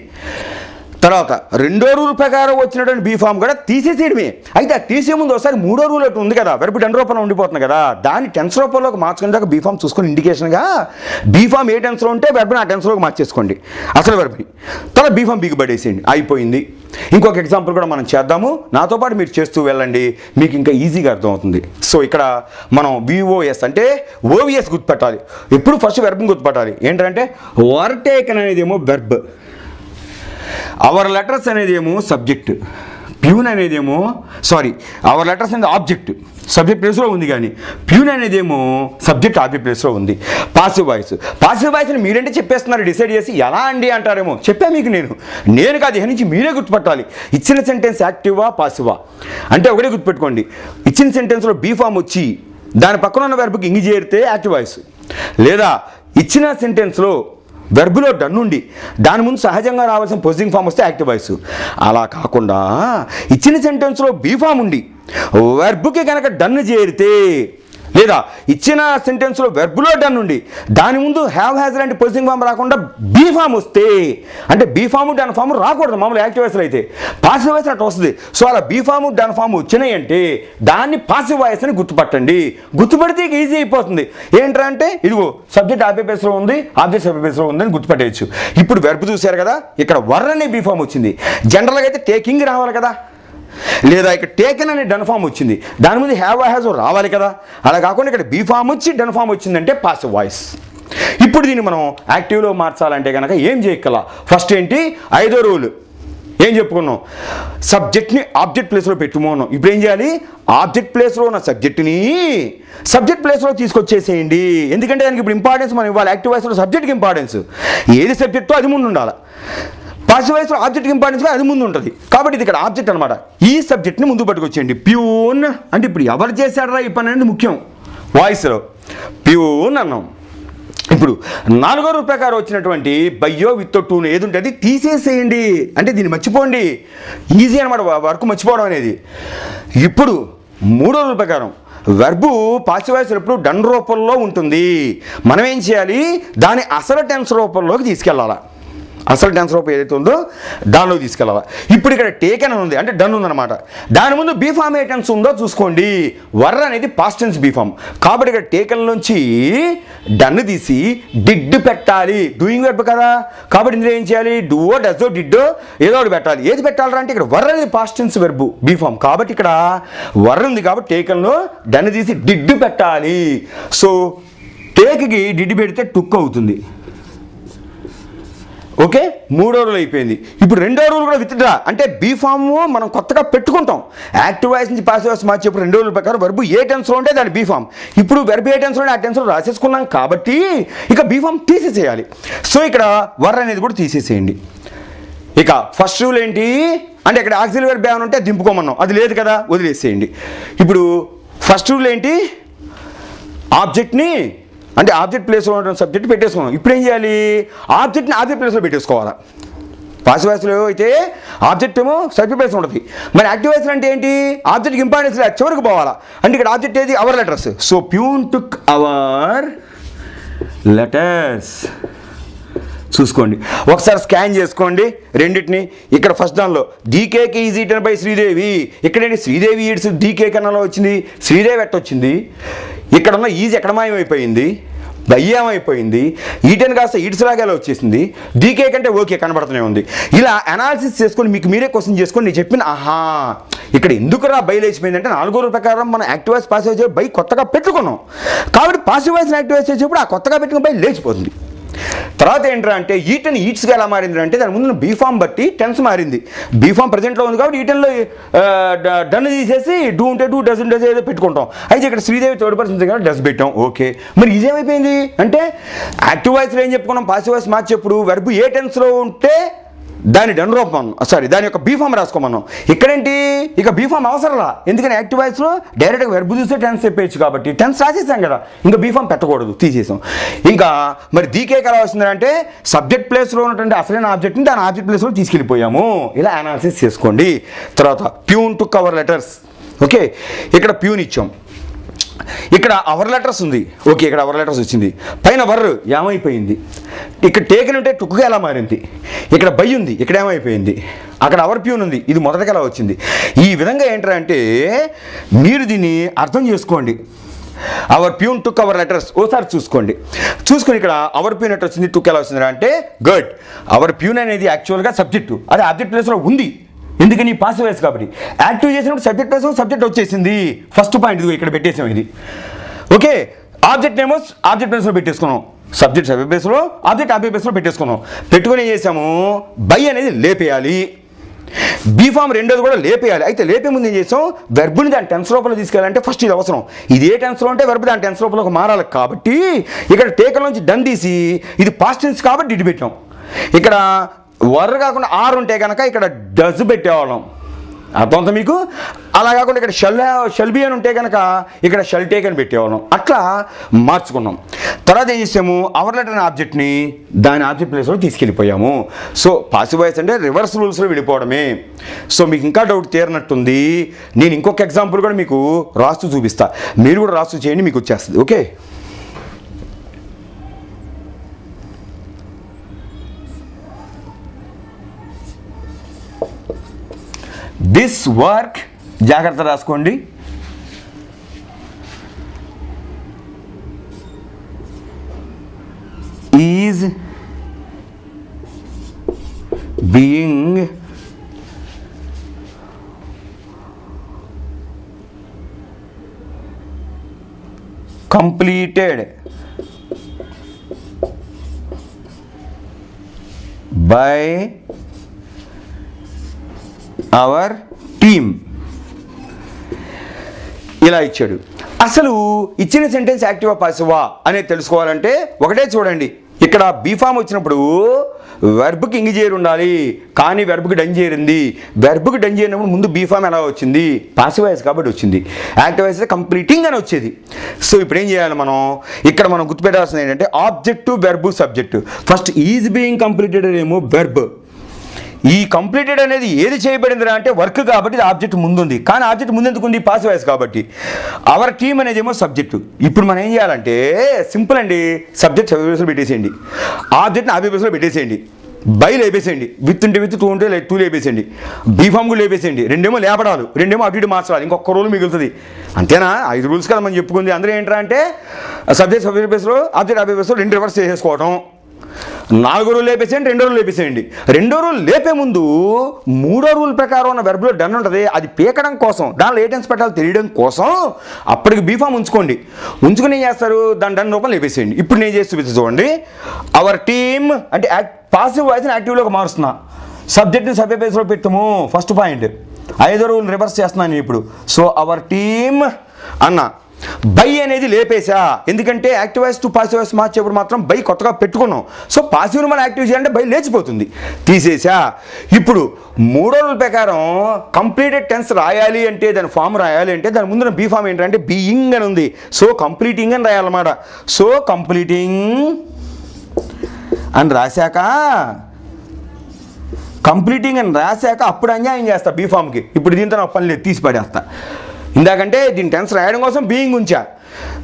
తర్వాత రెండో రూల్ ప్రకారం వచ్చినటువంటి బీ ఫామ్ కూడా తీసేసేయడమే. అయితే ఆ తీసే ముందు ఒకసారి మూడో రూల్ ఒకటి ఉంది కదా, వెర్బ్ డన్ రూపంలో ఉండిపోతుంది కదా, దాన్ని టెన్స్ రూపంలోకి మార్చుకునే దాకా బీ ఫామ్ చూసుకొని ఇండికేషన్గా బీ ఫామ్ ఏ టెన్స్లో ఉంటే వెర్బ్ని ఆ టెన్స్లోకి మార్చేసుకోండి అసలు వెర్బ్ని. తర్వాత బీ ఫామ్ బీకి పడేసేయండి, అయిపోయింది. ఇంకొక ఎగ్జాంపుల్ కూడా మనం చేద్దాము, నాతో పాటు మీరు చేస్తూ వెళ్ళండి, మీకు ఇంకా ఈజీగా అర్థమవుతుంది. సో ఇక్కడ మనం విఓఎస్ అంటే ఓవిఎస్ గుర్తుపెట్టాలి. ఎప్పుడు ఫస్ట్ వెర్బ్ని గుర్తుపెట్టాలి. ఏంటంటే వర్ టేకన్ అనేది ఏమో వెర్బ్, అవర్ లెటర్స్ అనేది ఏమో సబ్జెక్ట్, ప్యూన్ అనేదేమో అవర్ లెటర్స్ అనేది ఆబ్జెక్ట్, సబ్జెక్ట్ ప్లేస్లో ఉంది, కానీ ప్యూన్ అనేదేమో సబ్జెక్ట్ ఆబ్జెక్ట్ ప్లేస్లో ఉంది. పాసివ్ వాయిస్ని మీరంటే చెప్పేస్తున్నారు డిసైడ్ చేసి, ఎలా అండి అంటారేమో, చెప్పా మీకు నేను కాదు, ఇక నుంచి మీరే గుర్తుపట్టాలి. ఇచ్చిన సెంటెన్స్ యాక్టివా పాసివా అంటే ఒకటే గుర్తుపెట్టుకోండి. ఇచ్చిన సెంటెన్స్లో బీ ఫామ్ వచ్చి దాని పక్కన ఉన్న వెర్బ్కి ఇంగి చేరితే యాక్టివ్ వాయిస్, లేదా ఇచ్చిన సెంటెన్స్లో వెర్బ్లో డన్ ఉండి దాని ముందు సహజంగా రావాల్సిన పొజిటింగ్ ఫామ్ వస్తే యాక్టివ్ వాయిస్. అలా కాకుండా ఇచ్చిన సెంటెన్స్లో బీ ఫామ్ ఉండి వెర్బ్కి కనుక డన్ చేరితే, లేదా ఇచ్చిన సెంటెన్స్లో వెర్బ్లో డన్ ఉండి దాని ముందు హ్యావ్ హ్యాజ్ లాంటి పొజిటింగ్ ఫామ్ రాకుండా బీ ఫామ్ వస్తే, అంటే బీ ఫామ్ డన్ ఫామ్ రాకూడదు మామూలు యాక్టివ్ వాయిస్లో అయితే, పాసివ్ వాయిస్ అట్లా వస్తుంది. సో అలా బీ ఫామ్ డన్ ఫామ్ వచ్చినాయి అంటే దాన్ని పాసివ్ వాయిస్ అని గుర్తుపట్టండి. గుర్తుపడితే ఈజీ అయిపోతుంది. ఏంటంటే ఇదిగో సబ్జెక్ట్ ఆబ్జెక్ట్ ప్లేస్లో ఉంది, ఆబ్జెక్ట్ సబ్జెక్ట్ ప్లేస్లో ఉంది అని గుర్తుపట్టేయచ్చు. ఇప్పుడు వెర్బ్ చూశారు కదా, ఇక్కడ వర్ అనే బీ ఫామ్ వచ్చింది. జనరల్గా అయితే టేకింగ్ రావాలి కదా, లేదా ఇక్కడ టేకెన్ అనే డన్ ఫామ్ వచ్చింది, దాని మీద హ్యావ్ హ్యాజ్ రావాలి కదా. అలా కాకుండా ఇక్కడ బీ ఫామ్ వచ్చి డన్ ఫామ్ వచ్చిందంటే పాసివ్ వాయిస్. ఇప్పుడు దీన్ని మనం యాక్టివ్లో మార్చాలంటే కనుక ఏం చేయగల, ఫస్ట్ ఏంటి, ఐదో రూల్ ఏం చెప్పుకున్నాం, సబ్జెక్ట్ని ఆబ్జెక్ట్ ప్లేస్లో పెట్టుకున్నాం. ఇప్పుడు ఏం చేయాలి, ఆబ్జెక్ట్ ప్లేస్లో ఉన్న సబ్జెక్ట్ని సబ్జెక్ట్ ప్లేస్లో తీసుకొచ్చేసేయండి. ఎందుకంటే దానికి ఇప్పుడు ఇంపార్టెన్స్ మనం ఇవ్వాలి. యాక్టివ్ వాయిస్లో సబ్జెక్ట్కి ఇంపార్టెన్స్, ఏది సబ్జెక్టో అది ముందు ఉండాలి. పాసివ్ వాయిస్లో ఆబ్జెక్ట్కి ఇంపార్టెన్స్ అది ముందు ఉంటుంది. కాబట్టి ఇది ఇక్కడ ఆబ్జెక్ట్ అనమాట. ఈ సబ్జెక్ట్ని ముందు పట్టుకొచ్చేయండి. ప్యూన్ అంటే ఇప్పుడు ఎవరు చేశాడరా ఈ పని అనేది ముఖ్యం. వాయిస్లో ప్యూన్ అన్నాం. ఇప్పుడు నాలుగో రూల్ ప్రకారం వచ్చినటువంటి బయ్యో విత్ టూన్ ఏది ఉంటుంది తీసేసేయండి, అంటే దీన్ని మర్చిపోండి. ఈజీ అనమాట వర్క్ మర్చిపోవడం అనేది. ఇప్పుడు మూడో రూల్ ప్రకారం వెర్బు పాసివ్ వాయిస్ ఎప్పుడు డన్ రూపంలో ఉంటుంది. మనం ఏం చేయాలి, దాని అసలు టెన్స్ రూపంలోకి తీసుకెళ్ళాలి. అసలు టెన్స్ రూపం ఏదైతే ఉందో దానిలోకి తీసుకెళ్ళాలి. ఇప్పుడు ఇక్కడ టేకెన్ ఉంది అంటే డన్ ఉందన్నమాట. దాని ముందు బీ ఫామ్ ఏ టెన్స్ ఉందో చూసుకోండి. వర్ అనేది పాస్ట్ టెన్స్ బీ ఫామ్, కాబట్టి ఇక్కడ టేకెన్ నుంచి డన్ తీసి డిడ్ పెట్టాలి. డూయింగ్ వెర్బ్ కదా, కాబట్టి ఇందులో ఏం చేయాలి, డూవో డజో డిడ్డో ఏదో ఒకటి పెట్టాలి. ఏది పెట్టాలంటే అంటే ఇక్కడ వర్ అనేది past tense verb be form, కాబట్టి ఇక్కడ వర్ ఉంది కాబట్టి టేకెన్లో డన్ తీసి డిడ్ పెట్టాలి. సో టేక్కి డిడ్ పెడితే టుక్ అవుతుంది. ఓకే, మూడో రూల్ అయిపోయింది. ఇప్పుడు రెండో రూల్ కూడా విత్ డ్రా అంటే బీ ఫామ్ మనం కొత్తగా పెట్టుకుంటాం. యాక్టివ్ వాయిస్ నుంచి పాసివ్ వాయిస్ మార్చేప్పుడు రెండో రూల్ ప్రకారం వెర్బ్ ఏ టెన్స్లో ఉంటే దాని బీ ఫామ్. ఇప్పుడు వెర్బ్ ఏ టెన్స్లో ఉంటే ఆ టెన్స్లో రాసేసుకున్నాం కాబట్టి ఇక బీ ఫామ్ తీసేసేయాలి. సో ఇక్కడ వర్ అనేది కూడా తీసేసేయండి. ఇక ఫస్ట్ రూల్ ఏంటి అంటే ఇక్కడ ఆక్సిలరీ వెర్బ్ ఏమైనా ఉంటే దింపుకోమన్నాం, అది లేదు కదా, వదిలేసేయండి. ఇప్పుడు ఫస్ట్ రూల్ ఏంటి, ఆబ్జెక్ట్ని అంటే ఆబ్జెక్ట్ ప్లేస్లో ఉన్న సబ్జెక్ట్ పెట్టేసుకున్నాం. ఇప్పుడు ఏం చేయాలి, ఆబ్జెక్ట్ని ఆబ్జెక్ట్ ప్లేస్లో పెట్టేసుకోవాలి. పాసివ్ వాయిస్లో అయితే ఆబ్జెక్ట్ ఏమో సబ్జెక్ట్ ప్లేస్లో ఉంటుంది. మరి యాక్టివ్ వాయిస్లో అంటే ఏంటి, ఆబ్జెక్ట్కి ఇంపార్టెన్స్ లేదు, చివరికి పోవాలా. అంటే ఇక్కడ ఆబ్జెక్ట్ ఏది, our letters. So peon took our letters. చూసుకోండి ఒకసారి స్కాన్ చేసుకోండి రెండింటిని. ఇక్కడ ఫస్ట్ దానిలో డీకేకి ఈజ్ ఈటెన్ బై శ్రీదేవి, ఇక్కడేంటి శ్రీదేవి ఈడ్స్ డీకే కన్నాలో వచ్చింది, శ్రీదేవి ఎట్టొచ్చింది. ఇక్కడ ఉన్న ఈజ్ ఎక్కడ మాయమైపోయింది, భయ్యమైపోయింది. ఈటెన్ కాస్త ఈడ్స్ లాగా వచ్చేసింది, డీకే కంటే ఓకే కనబడుతూనే ఉంది. ఇలా అనాలిసిస్ చేసుకొని మీకు మీరే క్వశ్చన్ చేసుకొని నేను చెప్పిన ఆహా ఇక్కడ ఎందుకురా బై లేచిపోయింది అంటే నాలుగో రూల్ ప్రకారం మనం active voice passive voice by కొత్తగా పెట్టుకున్నాం. కాబట్టి పాసివ్ వాయిస్ యాక్టివ్ వాయిస్ చేసేప్పుడు ఆ కొత్తగా పెట్టుకున్న బై లేచిపోతుంది. తర్వాత ఏంట్రా అంటే ఈటెన్ ఈట్స్గా ఎలా మారింది అంటే దాని ముందు బీ ఫామ్ బట్టి టెన్స్ మారింది. బీ ఫామ్ ప్రజెంట్లో ఉంది కాబట్టి ఈటెన్లో డన్ తీసేసి డూ ఉంటే డూ డస్ ఉంటే ఏదో పెట్టుకుంటాం. అయితే ఇక్కడ శ్రీదేవి థర్డ్ పర్సన్ కాబట్టి డస్ పెట్టాం. ఓకే, మరి ఇదేమైపోయింది అంటే యాక్టివ్ వాయిస్లో ఏం చెప్పుకున్నాం, పాసివ్ వాయిస్ మార్చేప్పుడు వెర్బ్ ఏ టెన్స్లో ఉంటే దాని డన్ రూపం దాని యొక్క బీ ఫామ్ రాసుకోమన్నాం. ఇక్కడేంటి ఇక బీ ఫామ్ అవసరంలా, ఎందుకని యాక్టివ్ వాయిస్లో డైరెక్ట్గా వెర్బ్ చూస్తే టెన్స్ చెప్పేయచ్చు కాబట్టి టెన్స్ రాసేసాం కదా, ఇంకా బీ ఫామ్ పెట్టకూడదు, తీసేసాం. ఇంకా మరి డీకేకి ఎలా వస్తుందంటే సబ్జెక్ట్ ప్లేస్లో ఉన్నటువంటి అసలైన ఆబ్జెక్ట్ని దాని ఆబ్జెక్ట్ ప్లేస్లో తీసుకెళ్ళిపోయాము. ఇలా అనాలిసిస్ చేసుకోండి. తర్వాత peon to cover letters. Okay, ఇక్కడ ప్యూన్ ఇచ్చాం. ఇక్కడ అవర్ లెటర్స్ ఉంది, ఓకే, ఇక్కడ అవర్ లెటర్స్ వచ్చింది, పైన వర్ ఏమైపోయింది, ఇక్కడ టేకన్ ఉంటే టుక్కుగా ఎలా మారింది, ఇక్కడ బై ఉంది, ఇక్కడ ఏమైపోయింది, అక్కడ అవర్ ప్యూన్ ఉంది, ఇది మొదటగా ఎలా వచ్చింది. ఈ విధంగా ఏంటంటే మీరు దీన్ని అర్థం చేసుకోండి. Hour peon took our letters ఓసారి చూసుకొని ఇక్కడ అవర్ ప్యూన్ ఎట్ వచ్చింది, టుక్ ఎలా వచ్చింది అంటే గుడ్. అవర్ ప్యూన్ అనేది యాక్చువల్గా సబ్జెక్టు, అది ఆబ్జెక్ట్ ప్లేస్లో ఉంది, ఎందుకని పాసివ్ వాయిస్ కాబట్టి. యాక్టివ్ చేసినప్పుడు సబ్జెక్ట్ ప్లేస్ సబ్జెక్ట్ వచ్చేసింది, ఫస్ట్ పాయింట్ ఇది ఇక్కడ పెట్టేసాం ఇది, ఓకే. ఆబ్జెక్ట్ నేమో ఆబ్జెక్ట్ ప్లేస్లో పెట్టేసుకున్నాం, సబ్జెక్ట్ సబ్జెక్ట్ ప్లేస్లో, ఆబ్జెక్ట్ ఆబ్జెక్ట్ ప్లేస్లో పెట్టేసుకున్నాం. పెట్టుకుని ఏం చేసాము, బై అనేది లేపేయాలి, బీ ఫామ్ రెండోది కూడా లేపేయాలి. అయితే లేపే ముందు ఏం చేసాం, వెర్బ్ని దాని టెన్స్ రూపంలో తీసుకెళ్ళాలంటే ఫస్ట్ ఇది అవసరం, ఇది ఏ టెన్స్లో ఉంటే వెర్బ్ దాని టెన్స్ రూపంలోకి మారాలి. కాబట్టి ఇక్కడ టేకన్ నుంచి డన్ తీసి ఇది పాస్ట్ టెన్స్ కాబట్టి ఇటు పెట్టాం. ఇక్కడ వర్ కాకుండా ఆర్ ఉంటే కనుక ఇక్కడ డజ్ పెట్టేవాళ్ళం, అర్థమంతా మీకు. అలా కాకుండా ఇక్కడ షెల్ బి అని ఉంటే కనుక ఇక్కడ షెల్ టేక్ అని పెట్టేవాళ్ళం. అట్లా మార్చుకున్నాం. తర్వాత ఏం చేసాము, అవర్ లెటర్ అనే ఆబ్జెక్ట్ని దాని ఆబ్జెక్ట్ ప్లేస్లో తీసుకెళ్ళిపోయాము. సో పాసివ్ వాయిస్ అంటే రివర్స్ రూల్స్లో వెళ్ళిపోవడమే. సో మీకు ఇంకా డౌట్ తీరినట్టుంది, నేను ఇంకొక ఎగ్జాంపుల్ కూడా మీకు రాస్తూ చూపిస్తా, మీరు కూడా రాస్తూ చేయండి, మీకు వచ్చేస్తుంది, ఓకే. దిస్ వర్క్ జాగ్రత్త రాసుకోండి. Is being completed by our team. ఇలా ఇచ్చాడు. అసలు ఇచ్చిన సెంటెన్స్ యాక్టివా పాసివా అనేది తెలుసుకోవాలంటే ఒకటే చూడండి, ఇక్కడ బీఫామ్ వచ్చినప్పుడు వెర్బ్కి ఇంగిజేర్ ఉండాలి, కానీ వెర్బ్కి డన్ చేరింది. వెర్బ్కి డన్ చేరినప్పుడు ముందు బీఫామ్ ఎలా వచ్చింది, పాసివ్ వాయిస్ కాబట్టి వచ్చింది. యాక్టివ్ వాయిస్ కంప్లీటింగ్ అని వచ్చేది. సో ఇప్పుడు ఏం చేయాలి మనం, ఇక్కడ మనం గుర్తుపెట్టాల్సింది ఏంటంటే object verb subject. First is being completed ఏమో వెర్బ్, ఈ కంప్లీటెడ్ అనేది ఏది చేయబడిందిరా అంటే వర్క్ కాబట్టి ఆబ్జెక్ట్ ముందుంది, కానీ ఆబ్జెక్ట్ ముందెందుకు ఉంది, పాసివ్ వాయిస్ కాబట్టి. అవర్ టీమ్ అనేది ఏమో సబ్జెక్టు. ఇప్పుడు మనం ఏం చేయాలంటే సింపుల్ అండి, సబ్జెక్ట్ సబ్జెక్ట్లో పెట్టేసేయండి, ఆబ్జెక్ట్ని ఆబ్జెక్ట్లో పెట్టేసేయండి, బై లేపేసేయండి, విత్ ఉంటే విత్, టూ ఉంటే టూ లేపేసేయండి, బీఫామ్ కూడా లేపేసేయండి. రెండేమో లేపడాలు, రెండేమో అటు ఇటు మార్చాలి, ఇంకొక రూల్ మిగులుతుంది. అంతేనా, 5 రూల్స్ కదా మనం చెప్పుకుంది. అందరూ ఏంట్రా అంటే సబ్జెక్ట్ సబ్జెక్ట్ బేస్లో, ఆబ్జెక్ట్ ఆబ్జెక్ట్ బేస్లో 2 రివర్స్ చేసేసుకోవడం. 4 రూల్ లేపేసేయండి, 2 రూల్ లేపేసేయండి. 2 రూల్ లేపే ముందు 3వ రూల్ ప్రకారం ఉన్న వెర్బ్లో డన్ ఉంటుంది, అది పీకడం కోసం, దానిలో ఏ టెన్స్ పెట్టాలో తెలియడం కోసం అప్పటికి బీఫామ్ ఉంచుకోండి. ఉంచుకుని ఏం చేస్తారు, దాని డన్ రూపం లేపేసేయండి. ఇప్పుడు నేను చేసి చూపిస్తా చూడండి. అవర్ టీమ్ అంటే పాసివ్ వాయిస్ని యాక్టివ్లోకి మారుస్తున్నా, సబ్జెక్ట్ని సబ్జెక్ట్ బేస్లో పెట్టాము, ఫస్ట్ పాయింట్. 5వ రూల్ రివర్స్ చేస్తున్నాను ఇప్పుడు. సో అవర్ టీమ్ అన్న బై అనేది లేపేసా, ఎందుకంటే active voice to passive voice మార్చేప్పుడు మాత్రం బై కొత్తగా పెట్టుకున్నాం. సో పాసివ్ని మనం యాక్టివ్ చేయాలంటే బై లేచిపోతుంది, తీసేసా. ఇప్పుడు 3వ రూల్ ప్రకారం కంప్లీటెడ్ టెన్స్ రాయాలి అంటే, దాని ఫామ్ రాయాలి అంటే దాని ముందున బీ ఫామ్ ఏంటంటే బీయింగ్ అని ఉంది. సో కంప్లీటింగ్ అని రాయాలన్నమాట. సో కంప్లీటింగ్ అని రాశాక అప్పుడు అన్యాయం చేస్తా బీఫామ్కి. ఇప్పుడు దీంతో నాకు పని లేదు, తీసి పడేస్తా. ఇందాకంటే దీని టెన్స్ రాయడం కోసం బీయింగ్ ఉంచా,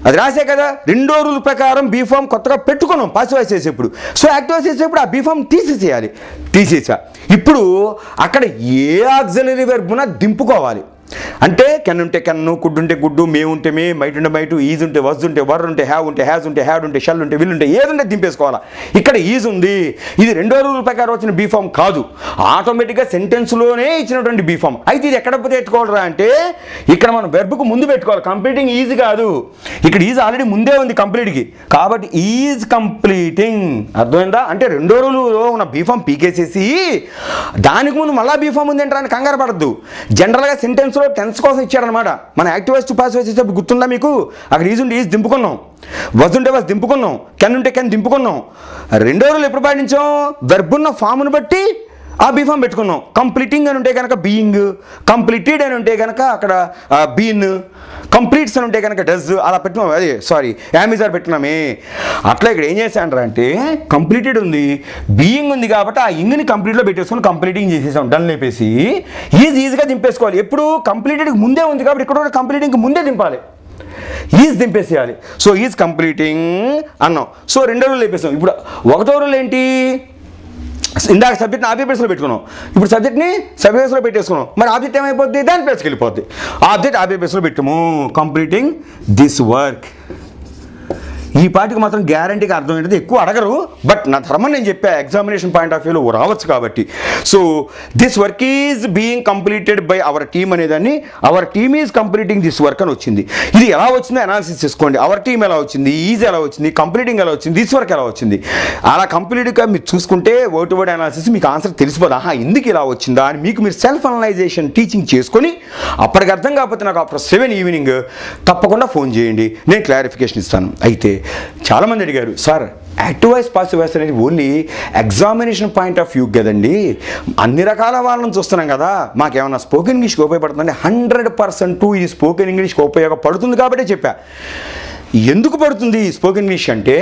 అది రాసే కదా. 2వ రూల్ ప్రకారం బీఫామ్ కొత్తగా పెట్టుకున్నాం పాసివ్ వాయిస్ చేసేప్పుడు. సో యాక్టివ్ వాయిస్ చేసేప్పుడు ఆ బీఫామ్ తీసేసేయాలి, తీసేసా. ఇప్పుడు అక్కడ ఏ ఆక్సిలరీ వెర్బ్న దింపుకోవాలి అంటే కెన్ ఉంటే కెన్ను, కుడ్ ఉంటే గుడ్డు, మే ఉంటే మే, మైట్ ఉంటే మైటు, ఈజ్ ఉంటే వజ్ ఉంటే వర్ ఉంటే హ్యావ్ ఉంటే హ్యాజ్ ఉంటే హ్యాడ్ ఉంటే షల్ ఉంటే విల్ ఉంటే ఏది ఉంటే దింపేసుకోవాలా. ఇక్కడ ఈజ్ ఉంది, ఇది 2వ రూల్ ప్రకారం వచ్చిన బీఫామ్ కాదు, ఆటోమేటిక్గా సెంటెన్స్లోనే ఇచ్చినటువంటి బీఫామ్. అయితే ఇది ఎక్కడ పెట్టుకోవాలరా అంటే ఇక్కడ మనం వెర్బ్కు ముందు పెట్టుకోవాలి, కంప్లీటింగ్ ఈజ్ కాదు. ఇక్కడ ఈజ్ ఆల్రెడీ ముందే ఉంది కంప్లీట్కి, కాబట్టి ఈజ్ కంప్లీటింగ్. అర్థమైందా, అంటే 2వ రూల్లో ఉన్న బీఫామ్ పీకేసేసి దానికి ముందు మళ్ళీ బీఫామ్ ఉంది ఏంటని కంగారు పడద్దు. జనరల్గా సెంటెన్స్ టెన్స్ కోసం ఇచ్చాడనమాట. మన active voice to passive voice ఇచ్చేప్పుడు గుర్తుందా మీకు, అక్కడ ఈజ్ ఉంటే ఈజ్ దింపుకున్నాం, వజ్ ఉంటే వజ్ దింపుకున్నాం, కెన్ ఉంటే కెన్ దింపుకున్నాం. 2వ రూల్ ఎప్పుడు పాటించాం, వెర్బ్ ఉన్న ఫామ్ను బట్టి ఆ బీఫామ్ పెట్టుకున్నాం. కంప్లీటింగ్ అని ఉంటే కనుక బీయింగ్, కంప్లీటెడ్ అని ఉంటే కనుక అక్కడ బీన్, కంప్లీట్స్ అని ఉంటే కనుక డజ్, అలా పెట్టినాం. అదే సారీ యామిజార్ పెట్టినామే. అట్లా ఇక్కడ ఏం చేశాను అంటే కంప్లీటెడ్ ఉంది, బీయింగ్ ఉంది కాబట్టి ఆ ఇంగ్ని కంప్లీట్లో పెట్టేసుకొని కంప్లీటింగ్ చేసేసాం, డన్ లేపేసి ఈజీగా దింపేసుకోవాలి. ఎప్పుడు కంప్లీటెడ్కి ముందే ఉంది కాబట్టి ఇక్కడ కూడా కంప్లీటింగ్కి ముందే దింపాలి. ఈజ్ దింపేసేయాలి. సో ఈజ్ కంప్లీటింగ్ అన్నాం. సో రెండో రోజులు లేపేసాం. ఇప్పుడు ఒకటో రోజులు ఏంటి, ఇందాక సబ్జెక్ట్ని ఆబ్జెక్ట్ ప్లేస్లో పెట్టుకున్నాం, ఇప్పుడు సబ్జెక్ట్ని సబ్జెక్ట్ ప్లేస్లో పెట్టేసుకున్నాం. మరి ఆబ్జెక్ట్ ఏమైపోద్ది, దాని ప్లేస్కి వెళ్ళిపోద్ది. ఆబ్జెక్ట్ ఆబ్జెక్ట్ ప్లేస్లో పెట్టాము, కంప్లీటింగ్ దిస్ వర్క్. ఈ పాటికి మాత్రం గ్యారంటీగా అర్థమైనది, ఎక్కువ అడగరు, బట్ నా ధర్మం నేను చెప్పా, ఎగ్జామినేషన్ పాయింట్ ఆఫ్ వ్యూలో రావచ్చు కాబట్టి. So this work is being completed by our team అనేదాన్ని our team is completing this work అని వచ్చింది. ఇది ఎలా వచ్చిందో అనాలిసిస్ చేసుకోండి. అవర్ టీమ్ ఎలా వచ్చింది, ఈజ్ ఎలా వచ్చింది, కంప్లీటింగ్ ఎలా వచ్చింది, దిస్ వర్క్ ఎలా వచ్చింది. అలా కంప్లీట్గా మీరు చూసుకుంటే వర్డ్ టు వర్డ్ అనాలిసిస్ మీకు ఆన్సర్ తెలిసిపోదు. ఆహా ఎందుకు ఇలా వచ్చిందా అని మీకు మీరు సెల్ఫ్ అనలైజేషన్ టీచింగ్ చేసుకొని అప్పటికి అర్థం కాకపోతే నాకు ఆఫ్టర్ 7 ఈవినింగ్ తప్పకుండా ఫోన్ చేయండి, నేను క్లారిఫికేషన్ ఇస్తాను. అయితే చాలామంది అడిగారు, sir active voice passive voice అనేది only examination point of view కదండి, అన్ని రకాల వాళ్ళని చూస్తున్నాం కదా, మాకేమన్నా స్పోకెన్ ఇంగ్లీష్కి ఉపయోగపడుతుందంటే 100% ఇది స్పోకెన్ ఇంగ్లీష్కి ఉపయోగపడుతుంది కాబట్టి చెప్పా. ఎందుకు పడుతుంది స్పోకెన్ ఇంగ్లీష్ అంటే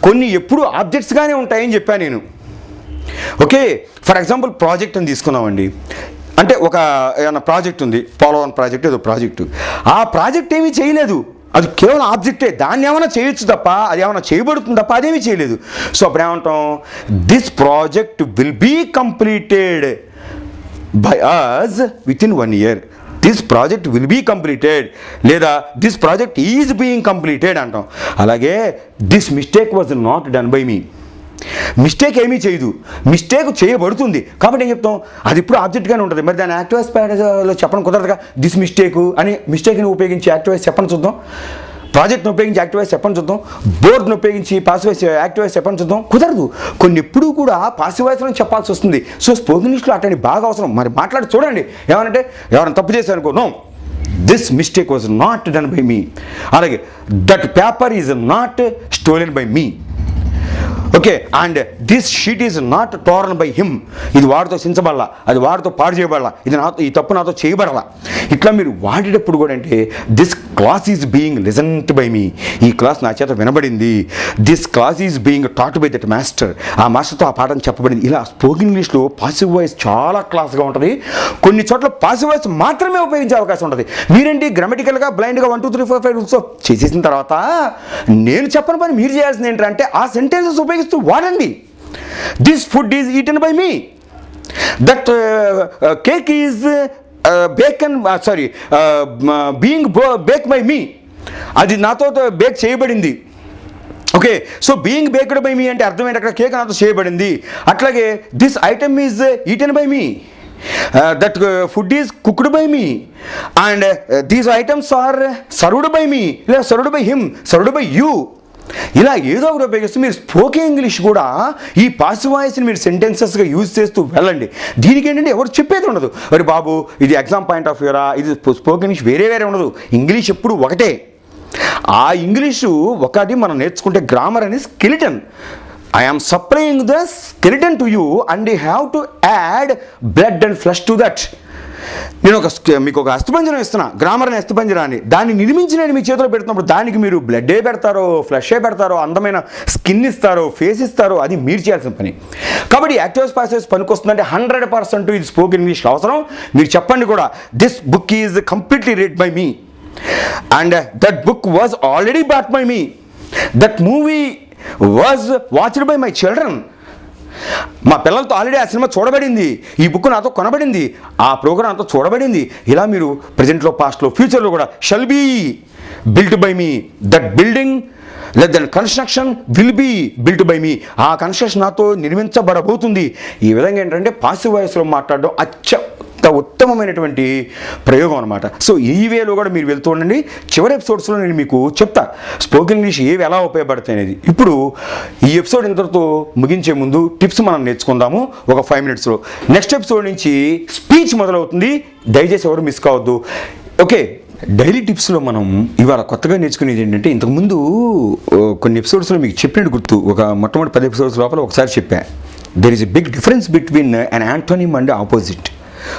కొన్ని ఎప్పుడు ఆబ్జెక్ట్స్గానే ఉంటాయని చెప్పాను నేను. ఓకే, ఫర్ ఎగ్జాంపుల్ ప్రాజెక్ట్ అని తీసుకున్నామండి. అంటే ఒక ఏమైనా ప్రాజెక్ట్ ఉంది, పోలవరం ప్రాజెక్ట్ ఏదో ప్రాజెక్టు, ఆ ప్రాజెక్ట్ ఏమీ చేయలేదు, అది కేవలం ఆబ్జెక్టే, దాన్ని ఏమైనా చేయొచ్చు తప్ప అది ఏమైనా చేయబడుతుంది తప్ప అదేమీ చేయలేదు. సో అప్పుడు ఏమంటాం, this project will be completed by us within 1 year. This project will be completed, లేదా this project is being completed అంటాం. అలాగే this mistake was not done by me, mistake ఏమీ చేయదు, మిస్టేక్ చేయబడుతుంది కాబట్టి ఏం చెప్తాం, అది ఇప్పుడు ఆబ్జెక్ట్గానే ఉంటుంది. మరి దాన్ని యాక్టివ్ వాయిస్ ప్యాటర్న్లో చెప్పడం కుదరదుగా. దిస్ మిస్టేక్ అని మిస్టేక్ని ఉపయోగించి యాక్టివ్ వాయిస్ చెప్పండి చూద్దాం, ప్రాజెక్ట్ని ఉపయోగించి యాక్టివ్ వాయిస్ చెప్పండి చూద్దాం, బోర్డ్ని ఉపయోగించి పాసివ్ వాయిస్ యాక్టివ్ వాయిస్ చెప్పండి చూద్దాం. కుదరదు, కొన్ని ఎప్పుడూ కూడా పాసివ్ వాయిస్లో చెప్పాల్సి వస్తుంది. సో స్పోకెన్ ఇంగ్లీష్లో అట్లాంటి బాగా అవసరం. మరి మాట్లాడి చూడండి, ఏమనంటే ఎవరైనా తప్పు చేశారనుకో, no this mistake was not done by me, అలాగే that paper is not stolen by me. Okay, and this sheet is not torn by him, ఇది వాడితో చించబడాల, అది వాడితో పాడు చేయబడాల, ఈ తప్పు నాతో చేయబడాల. ఇట్లా మీరు వాడేటప్పుడు కూడా అంటే this class is being listened by me, ఈ క్లాస్ నా చేత వినబడింది. This class is being taught by that master, ఆ మాస్టర్తో ఆ పాఠం చెప్పబడింది. ఇలా స్పోకెన్ ఇంగ్లీష్లో పాసివ్ వాయిస్ చాలా క్లాస్గా ఉంటుంది. కొన్ని చోట్ల పాసివ్ వాయిస్ మాత్రమే ఉపయోగించే అవకాశం ఉంటుంది. మీరేంటి గ్రామటికల్గా బ్లైండ్గా 1 2 3 4 5 రూల్స్ చేసేసిన తర్వాత నేను చెప్పని పని మీరు చేయాల్సింది ఏంటంటే ఆ సెంటెన్సెస్ ఉపయోగిస్తూ వాడండి. This food is eaten by me, that cake is being bake by me, అది నాతో బేక్ చేయబడింది. Okay, so being baked by me అంటే అర్థం ఏంటి, అక్కడ కేక్ నాతో చేయబడింది. అట్లాగే this item is eaten by me, that food is cooked by me, and these items are served by me, లేదా served by him, served by you. ఇలా ఏదో ఒకటి ఉపయోగిస్తూ మీరు స్పోకెన్ ఇంగ్లీష్ కూడా ఈ పాసివ్ వాయిస్ని మీరు సెంటెన్సెస్గా యూజ్ చేస్తూ వెళ్ళండి. దీనికి ఏంటంటే ఎవరు చెప్పేది ఉండదు, మరి బాబు ఇది ఎగ్జామ్ పాయింట్ ఆఫ్ వ్యూరా, ఇది స్పోకెన్ ఇంగ్లీష్ వేరే ఉండదు. ఇంగ్లీష్ ఎప్పుడు ఒకటే. ఆ ఇంగ్లీషు ఒకటి మనం నేర్చుకుంటే గ్రామర్ అనేది skeleton. I am supplying the skeleton to you and you have to add blood and flesh to that. నేను మీకు ఒక అస్థిపంజరం ఇస్తున్నా, గ్రామర్ అనే అస్థిపంజరాన్ని, దాన్ని నిర్మించి నేను మీ చేతిలో పెడుతున్నప్పుడు దానికి మీరు బ్లడ్డే పెడతారో, ఫ్లెషే పెడతారో, అందమైన స్కిన్ ఇస్తారో, ఫేస్ ఇస్తారో, అది మీరు చేయాల్సిన పని. కాబట్టి యాక్టివ్ పాసివ్ పనికి వస్తుందంటే 100% ఇది స్పోకెన్ ఇంగ్లీష్ అవసరం. మీరు చెప్పండి కూడా, this book is completely red by me and that book was already bat by me, that movie was watched by my children, మా పిల్లలతో ఆల్రెడీ ఆ సినిమా చూడబడింది, ఈ బుక్ నాతో కొనబడింది, ఆ ప్రోగ్రామ్ నాతో చూడబడింది. ఇలా మీరు ప్రజెంట్లో, పాస్ట్లో, ఫ్యూచర్లో కూడా shall be built by me, that building లేదా that construction will be built by me, ఆ కన్స్ట్రక్షన్ నాతో నిర్మించబడబోతుంది. ఈ విధంగా ఏంటంటే పాసివ్ వాయిస్లో మాట్లాడడం ఉత్తమమైనటువంటి ప్రయోగం అనమాట. సో ఈ వేలో కూడా మీరు వెళ్తూ ఉండండి. చివరి ఎపిసోడ్స్లో నేను మీకు చెప్తా స్పోకెన్ ఇంగ్లీష్ ఏవి ఎలా ఉపయోగపడతాయి అనేది. ఇప్పుడు ఈ ఎపిసోడ్ ఇంతటితో ముగించే ముందు టిప్స్ మనం నేర్చుకుందాము ఒక 5 minutesలో. నెక్స్ట్ ఎపిసోడ్ నుంచి స్పీచ్ మొదలవుతుంది, దయచేసి ఎవరు మిస్ కావద్దు. ఓకే, డైలీ టిప్స్లో మనం ఇవాళ కొత్తగా నేర్చుకునేది ఏంటంటే, ఇంతకుముందు కొన్ని ఎపిసోడ్స్లో మీకు చెప్పినట్టు గుర్తు, ఒక మొట్టమొదటి 10 episodes లోపల ఒకసారి చెప్పాను, there is a big difference between an antonym and opposite.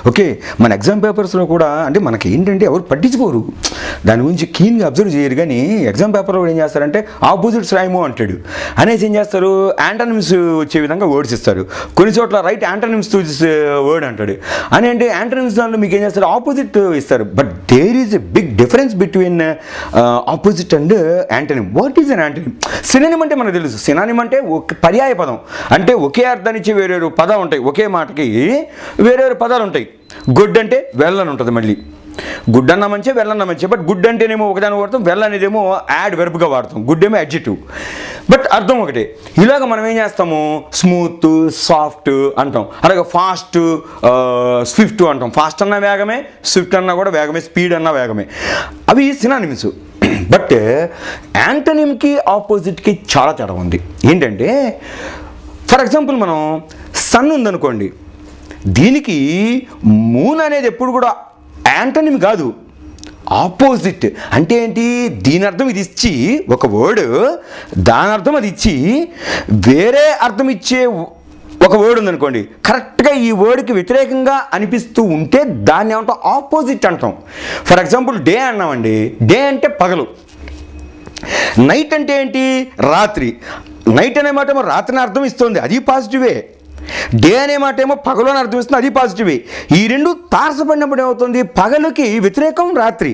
Okay, మన ఎగ్జామ్ పేపర్స్లో కూడా అంటే మనకి ఏంటంటే ఎవరు పట్టించుకోరు, దాని గురించి క్లీన్గా అబ్జర్వ్ చేయరు. కానీ ఎగ్జామ్ పేపర్లో ఏం చేస్తారంటే ఆపోజిట్స్ రాయము అంటాడు అనేసి ఏం చేస్తారు, యాంటనిమ్స్ వచ్చే విధంగా వర్డ్స్ ఇస్తారు. కొన్ని చోట్ల right antonyms to this word అంటాడు. అని అంటే యాంటనిమ్స్ దాంట్లో మీకు ఏం చేస్తారు, ఆపోజిట్ ఇస్తారు. But there is a big difference between opposite and antonym. What is an antonym? Synonym అంటే మనకు తెలుసు. సినానిమ్ అంటే ఒక పర్యాయ పదం, అంటే ఒకే అర్థాన్ని ఇచ్చే వేరే పదాలు ఉంటాయి. ఒకే మాటకి వేరే పదాలు ఉంటాయి. గుడ్ అంటే వెల్ అని ఉంటుంది. మళ్ళీ గుడ్ అన్న మంచి, వెల్ అన్న మంచి. బట్ గుడ్ అంటేనేమో ఒకదాన్ని వాడతాం, వెల్ అనేదేమో యాడ్ వెర్బ్గా వాడతాం, గుడ్ ఏమో అడ్జెక్టివ్. బట్ అర్థం ఒకటే. ఇలాగ మనం ఏం చేస్తాము, స్మూత్, సాఫ్ట్ అంటాం. అలాగే ఫాస్ట్, స్విఫ్ట్ అంటాం. ఫాస్ట్ అన్న వేగమే, స్విఫ్ట్ అన్నా కూడా వేగమే, స్పీడ్ అన్నా వేగమే. అవి సినానిమ్స్. బట్ యాంటనిమ్కి ఆపోజిట్కి చాలా తేడా ఉంది. ఏంటంటే ఫర్ ఎగ్జాంపుల్ మనం సన్ ఉందనుకోండి, దీనికి మూన్ అనేది ఎప్పుడు కూడా యాంటనిమ్ కాదు, ఆపోజిట్. అంటే ఏంటి, దీని అర్థం ఇది ఇచ్చి ఒక వర్డ్, దాని అర్థం అది ఇచ్చి వేరే అర్థం ఇచ్చే ఒక వర్డ్ ఉందనుకోండి, కరెక్ట్గా ఈ వర్డ్కి వ్యతిరేకంగా అనిపిస్తూ ఉంటే దాన్ని ఏమంటాం, ఆపోజిట్ అంటాం. ఫర్ ఎగ్జాంపుల్ డే అన్నామండి, డే అంటే పగలు. నైట్ అంటే ఏంటి, రాత్రి. నైట్ అనే మాట ఏమో రాత్రిని అర్థం ఇస్తుంది, అది పాజిటివే. డే అనే మాట ఏమో పగలు అని అర్థం ఇస్తుంది, అది పాజిటివే. ఈ రెండు తారసపడినప్పుడు ఏమవుతుంది, పగలుకి వ్యతిరేకం రాత్రి.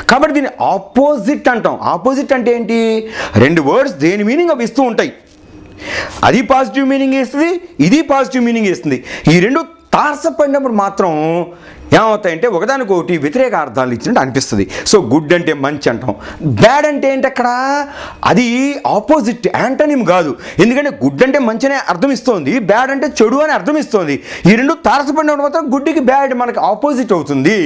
కాబట్టి దీన్ని ఆపోజిట్ అంటాం. ఆపోజిట్ అంటే ఏంటి, రెండు వర్డ్స్ దేని మీనింగ్ అవి ఇస్తూ ఉంటాయి. అది పాజిటివ్ మీనింగ్ ఇస్తుంది, ఇది పాజిటివ్ మీనింగ్ ఇస్తుంది. ఈ రెండు తారసపడినప్పుడు మాత్రం ఏమవుతాయంటే ఒకదానికొకటి వ్యతిరేక అర్థాలు ఇచ్చినట్టు అనిపిస్తుంది. సో గుడ్ అంటే మంచి అంటాం. బ్యాడ్ అంటే ఏంటి, అక్కడ అది ఆపోజిట్, యాంటనిమ్ కాదు. ఎందుకంటే గుడ్ అంటే మంచి అనే అర్థం ఇస్తుంది, బ్యాడ్ అంటే చెడు అని అర్థం ఇస్తుంది. ఈ రెండు తారసపడినప్పుడు మాత్రం గుడ్కి బ్యాడ్ మనకి ఆపోజిట్ అవుతుంది.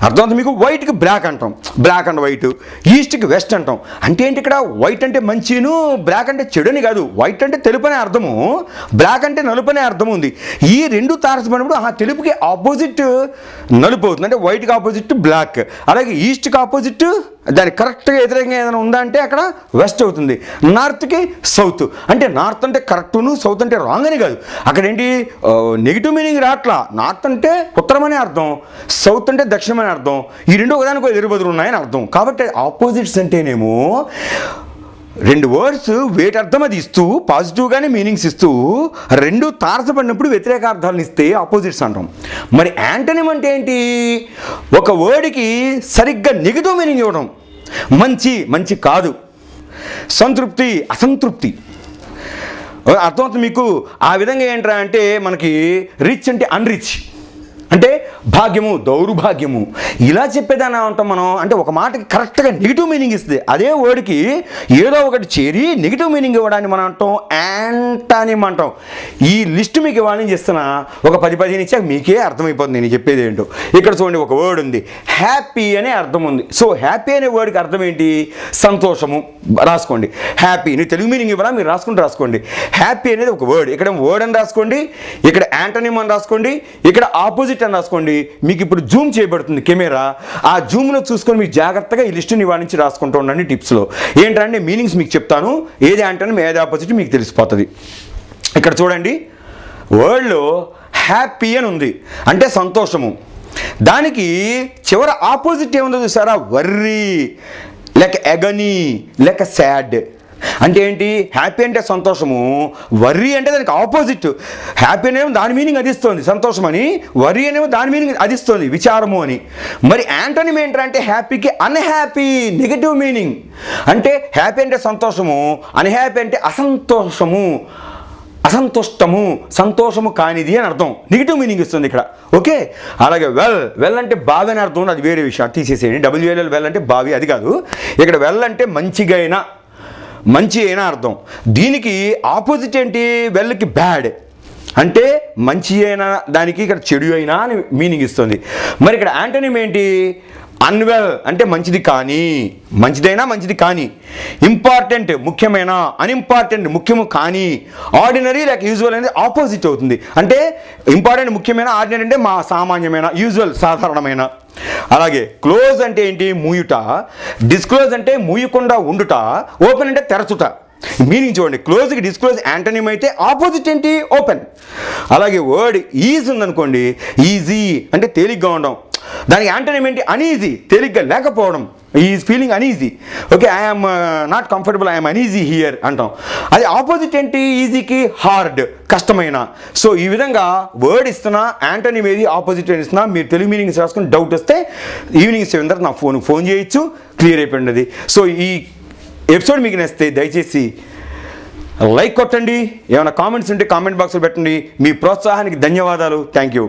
అర్థమవుతుంది మీకు? వైట్కి బ్లాక్ అంటాం, బ్లాక్ అండ్ వైట్. ఈస్ట్కి వెస్ట్ అంటాం. అంటే ఏంటి, ఇక్కడ వైట్ అంటే మంచిను, బ్లాక్ అంటే చెడు అని కాదు. వైట్ అంటే తెలుపు అనే అర్థము, బ్లాక్ అంటే నలుపు అనే అర్థం ఉంది. ఈ రెండు తారసపడినప్పుడు ఆ తెలుపుకి ఆపోజిట్ నలుపు అవుతుంది, అంటే వైట్కి ఆపోజిట్ బ్లాక్. అలాగే ఈస్ట్కి ఆపోజిట్ దానికి కరెక్ట్గా వ్యతిరేకంగా ఏదైనా ఉందా అంటే అక్కడ వెస్ట్ అవుతుంది. నార్త్కి సౌత్, అంటే నార్త్ అంటే కరెక్టును, సౌత్ అంటే రాంగ్ అని కాదు. అక్కడ ఏంటి నెగిటివ్ మీనింగ్ రాట్లా. నార్త్ అంటే ఉత్తరం అనే అర్థం, సౌత్ అంటే దక్షిణం అనే అర్థం. ఈ రెండు ఒకదానికి ఎదురుబదులు ఉన్నాయని అర్థం. కాబట్టి ఆపోజిట్స్ అంటేనేమో రెండు వర్డ్స్ వేటి అర్థం అది ఇస్తూ పాజిటివ్గానే మీనింగ్స్ ఇస్తూ రెండు తారసపడినప్పుడు వ్యతిరేక అర్థాలను ఇస్తే ఆపోజిట్స్ అంటాం. మరి యాంటనిమ్ అంటే ఏంటి, ఒక వర్డ్కి సరిగ్గా నెగిటివ్ మీనింగ్ ఇవ్వడం. మంచి మంచి కాదు, సంతృప్తి అసంతృప్తి. అర్థమవుతుంది మీకు? ఆ విధంగా ఏంట్రా అంటే మనకి రిచ్ అంటే అన్రిచ్, అంటే భాగ్యము దౌర్భాగ్యము, ఇలా చెప్పేదాన్ని అంటాం మనం. అంటే ఒక మాటకి కరెక్ట్గా నెగిటివ్ మీనింగ్ ఇస్తుంది, అదే వర్డ్కి ఏదో ఒకటి చేరి నెగిటివ్ మీనింగ్ ఇవ్వడాన్ని మనం అంటాం యాంటనిమ్ అంటాం. ఈ లిస్ట్ మీకు ఇవ్వాలని చేస్తున్నా, ఒక 10-15 ఇచ్చాక మీకే అర్థమైపోతుంది నేను చెప్పేది ఏంటో. ఇక్కడ చూడండి, ఒక వర్డ్ ఉంది, హ్యాపీ అనే అర్థం ఉంది. సో హ్యాపీ అనే వర్డ్కి అర్థం ఏంటి, సంతోషము. రాసుకోండి హ్యాపీ. నేను తెలుగు మీనింగ్ ఇవ్వడా, మీరు రాసుకోండి. హ్యాపీ అనేది ఒక వర్డ్, ఇక్కడ వర్డ్ అని రాసుకోండి, ఇక్కడ యాంటనిమ్ అని రాసుకోండి, ఇక్కడ ఆపోజిట్ అని రాసుకోండి. మీకు ఇప్పుడు జూమ్ చేయబడుతుంది కెమెరా, ఆ జూమ్లో చూసుకొని మీరు జాగ్రత్తగా ఈ లిస్టుని ఇవాళ నుంచి రాసుకుంటూ ఉండండి. టిప్స్లో ఏంటంటే మీనింగ్స్ మీకు చెప్తాను, ఏది యాంటనిమ్ ఏది ఆపోజిట్ మీకు తెలిసిపోతుంది. ఇక్కడ చూడండి, వర్డ్లో హ్యాపీ అని ఉంది, అంటే సంతోషము. దానికి చివర ఆపోజిట్ ఏముందో చూసారా, వర్రీ, లేక ఎగనీ, లేక సాడ్. అంటే ఏంటి, హ్యాపీ అంటే సంతోషము, వర్రీ అంటే దానికి ఆపోజిట్. హ్యాపీ అనేమో దాని మీనింగ్ అది ఇస్తుంది సంతోషం అని, వర్రీ అనేమో దాని మీనింగ్ అది ఇస్తుంది విచారము అని. మరి యాంటనిమ్ ఏంటంటే హ్యాపీకి అన్హ్యాపీ, నెగటివ్ మీనింగ్. అంటే హ్యాపీ అంటే సంతోషము, అన్హ్యాపీ అంటే అసంతోషము, అసంతుష్టము, సంతోషము కానిది అని అర్థం, నెగిటివ్ మీనింగ్ ఇస్తుంది ఇక్కడ. ఓకే, అలాగే వెల్ అంటే బావి అని అర్థం, అది వేరే విషయం, తీసేసేయండి. WLL వెల్ అంటే బావి, అది కాదు. ఇక్కడ వెల్ అంటే మంచిగా మంచి అయినా అర్థం. దీనికి ఆపోజిట్ ఏంటి, వెల్కి బ్యాడ్, అంటే మంచి అయినా దానికి ఇక్కడ చెడు అయినా అని మీనింగ్ ఇస్తుంది. మరి ఇక్కడ యాంటనిమ్ ఏంటి, అన్వెల్ అంటే మంచిది కానీ, మంచిదైనా మంచిది కానీ. ఇంపార్టెంట్ ముఖ్యమైన, అన్ఇంపార్టెంట్ ముఖ్యము కానీ. ఆర్డినరీ లేక యూజువల్ అనేది ఆపోజిట్ అవుతుంది. అంటే ఇంపార్టెంట్ ముఖ్యమైన, ఆర్డినరీ అంటే మా సామాన్యమైన, యూజువల్ సాధారణమైన. అలాగే క్లోజ్ అంటే ఏంటి, మూయుట. డిస్క్లోజ్ అంటే మూయకుండా ఉండుట. ఓపెన్ అంటే తెరచుట. మీనింగ్ చూడండి, క్లోజ్కి డిస్క్లోజ్ యాంటోనిమ్ అయితే ఆపోజిట్ ఏంటి? ఓపెన్. అలాగే వర్డ్ ఈజ్ ఉందనుకోండి, ఈజీ అంటే తేలిగ్గా ఉండడం, దానికి యాంటోనిమ్ ఏంటి? అనీజీ, తేలిగ్గా లేకపోవడం. Is feeling uneasy. Okay, I'm not comfortable, I'm uneasy here అంటాం. అది ఆపోజిట్ ఏంటి? ఈజీకి హార్డ్, కష్టమైన. సో ఈ విధంగా వర్డ్ ఇస్తున్నా, యాంటోనిమ్ ఏది, ఆపోజిట్ ఏది ఇస్తున్నా, మీరు తెలుగు మీనింగ్స్ రాసుకుని డౌట్ వస్తే ఈవినింగ్ 7 తర్వాత నా ఫోన్ చేయొచ్చు, క్లియర్ అయిపోయింది. సో ఈ ఎపిసోడ్ మీకు నచ్చితే దయచేసి లైక్ కొట్టండి, ఏమైనా కామెంట్స్ ఉంటే కామెంట్ బాక్స్లో పెట్టండి. మీ ప్రోత్సాహానికి ధన్యవాదాలు. Thank you.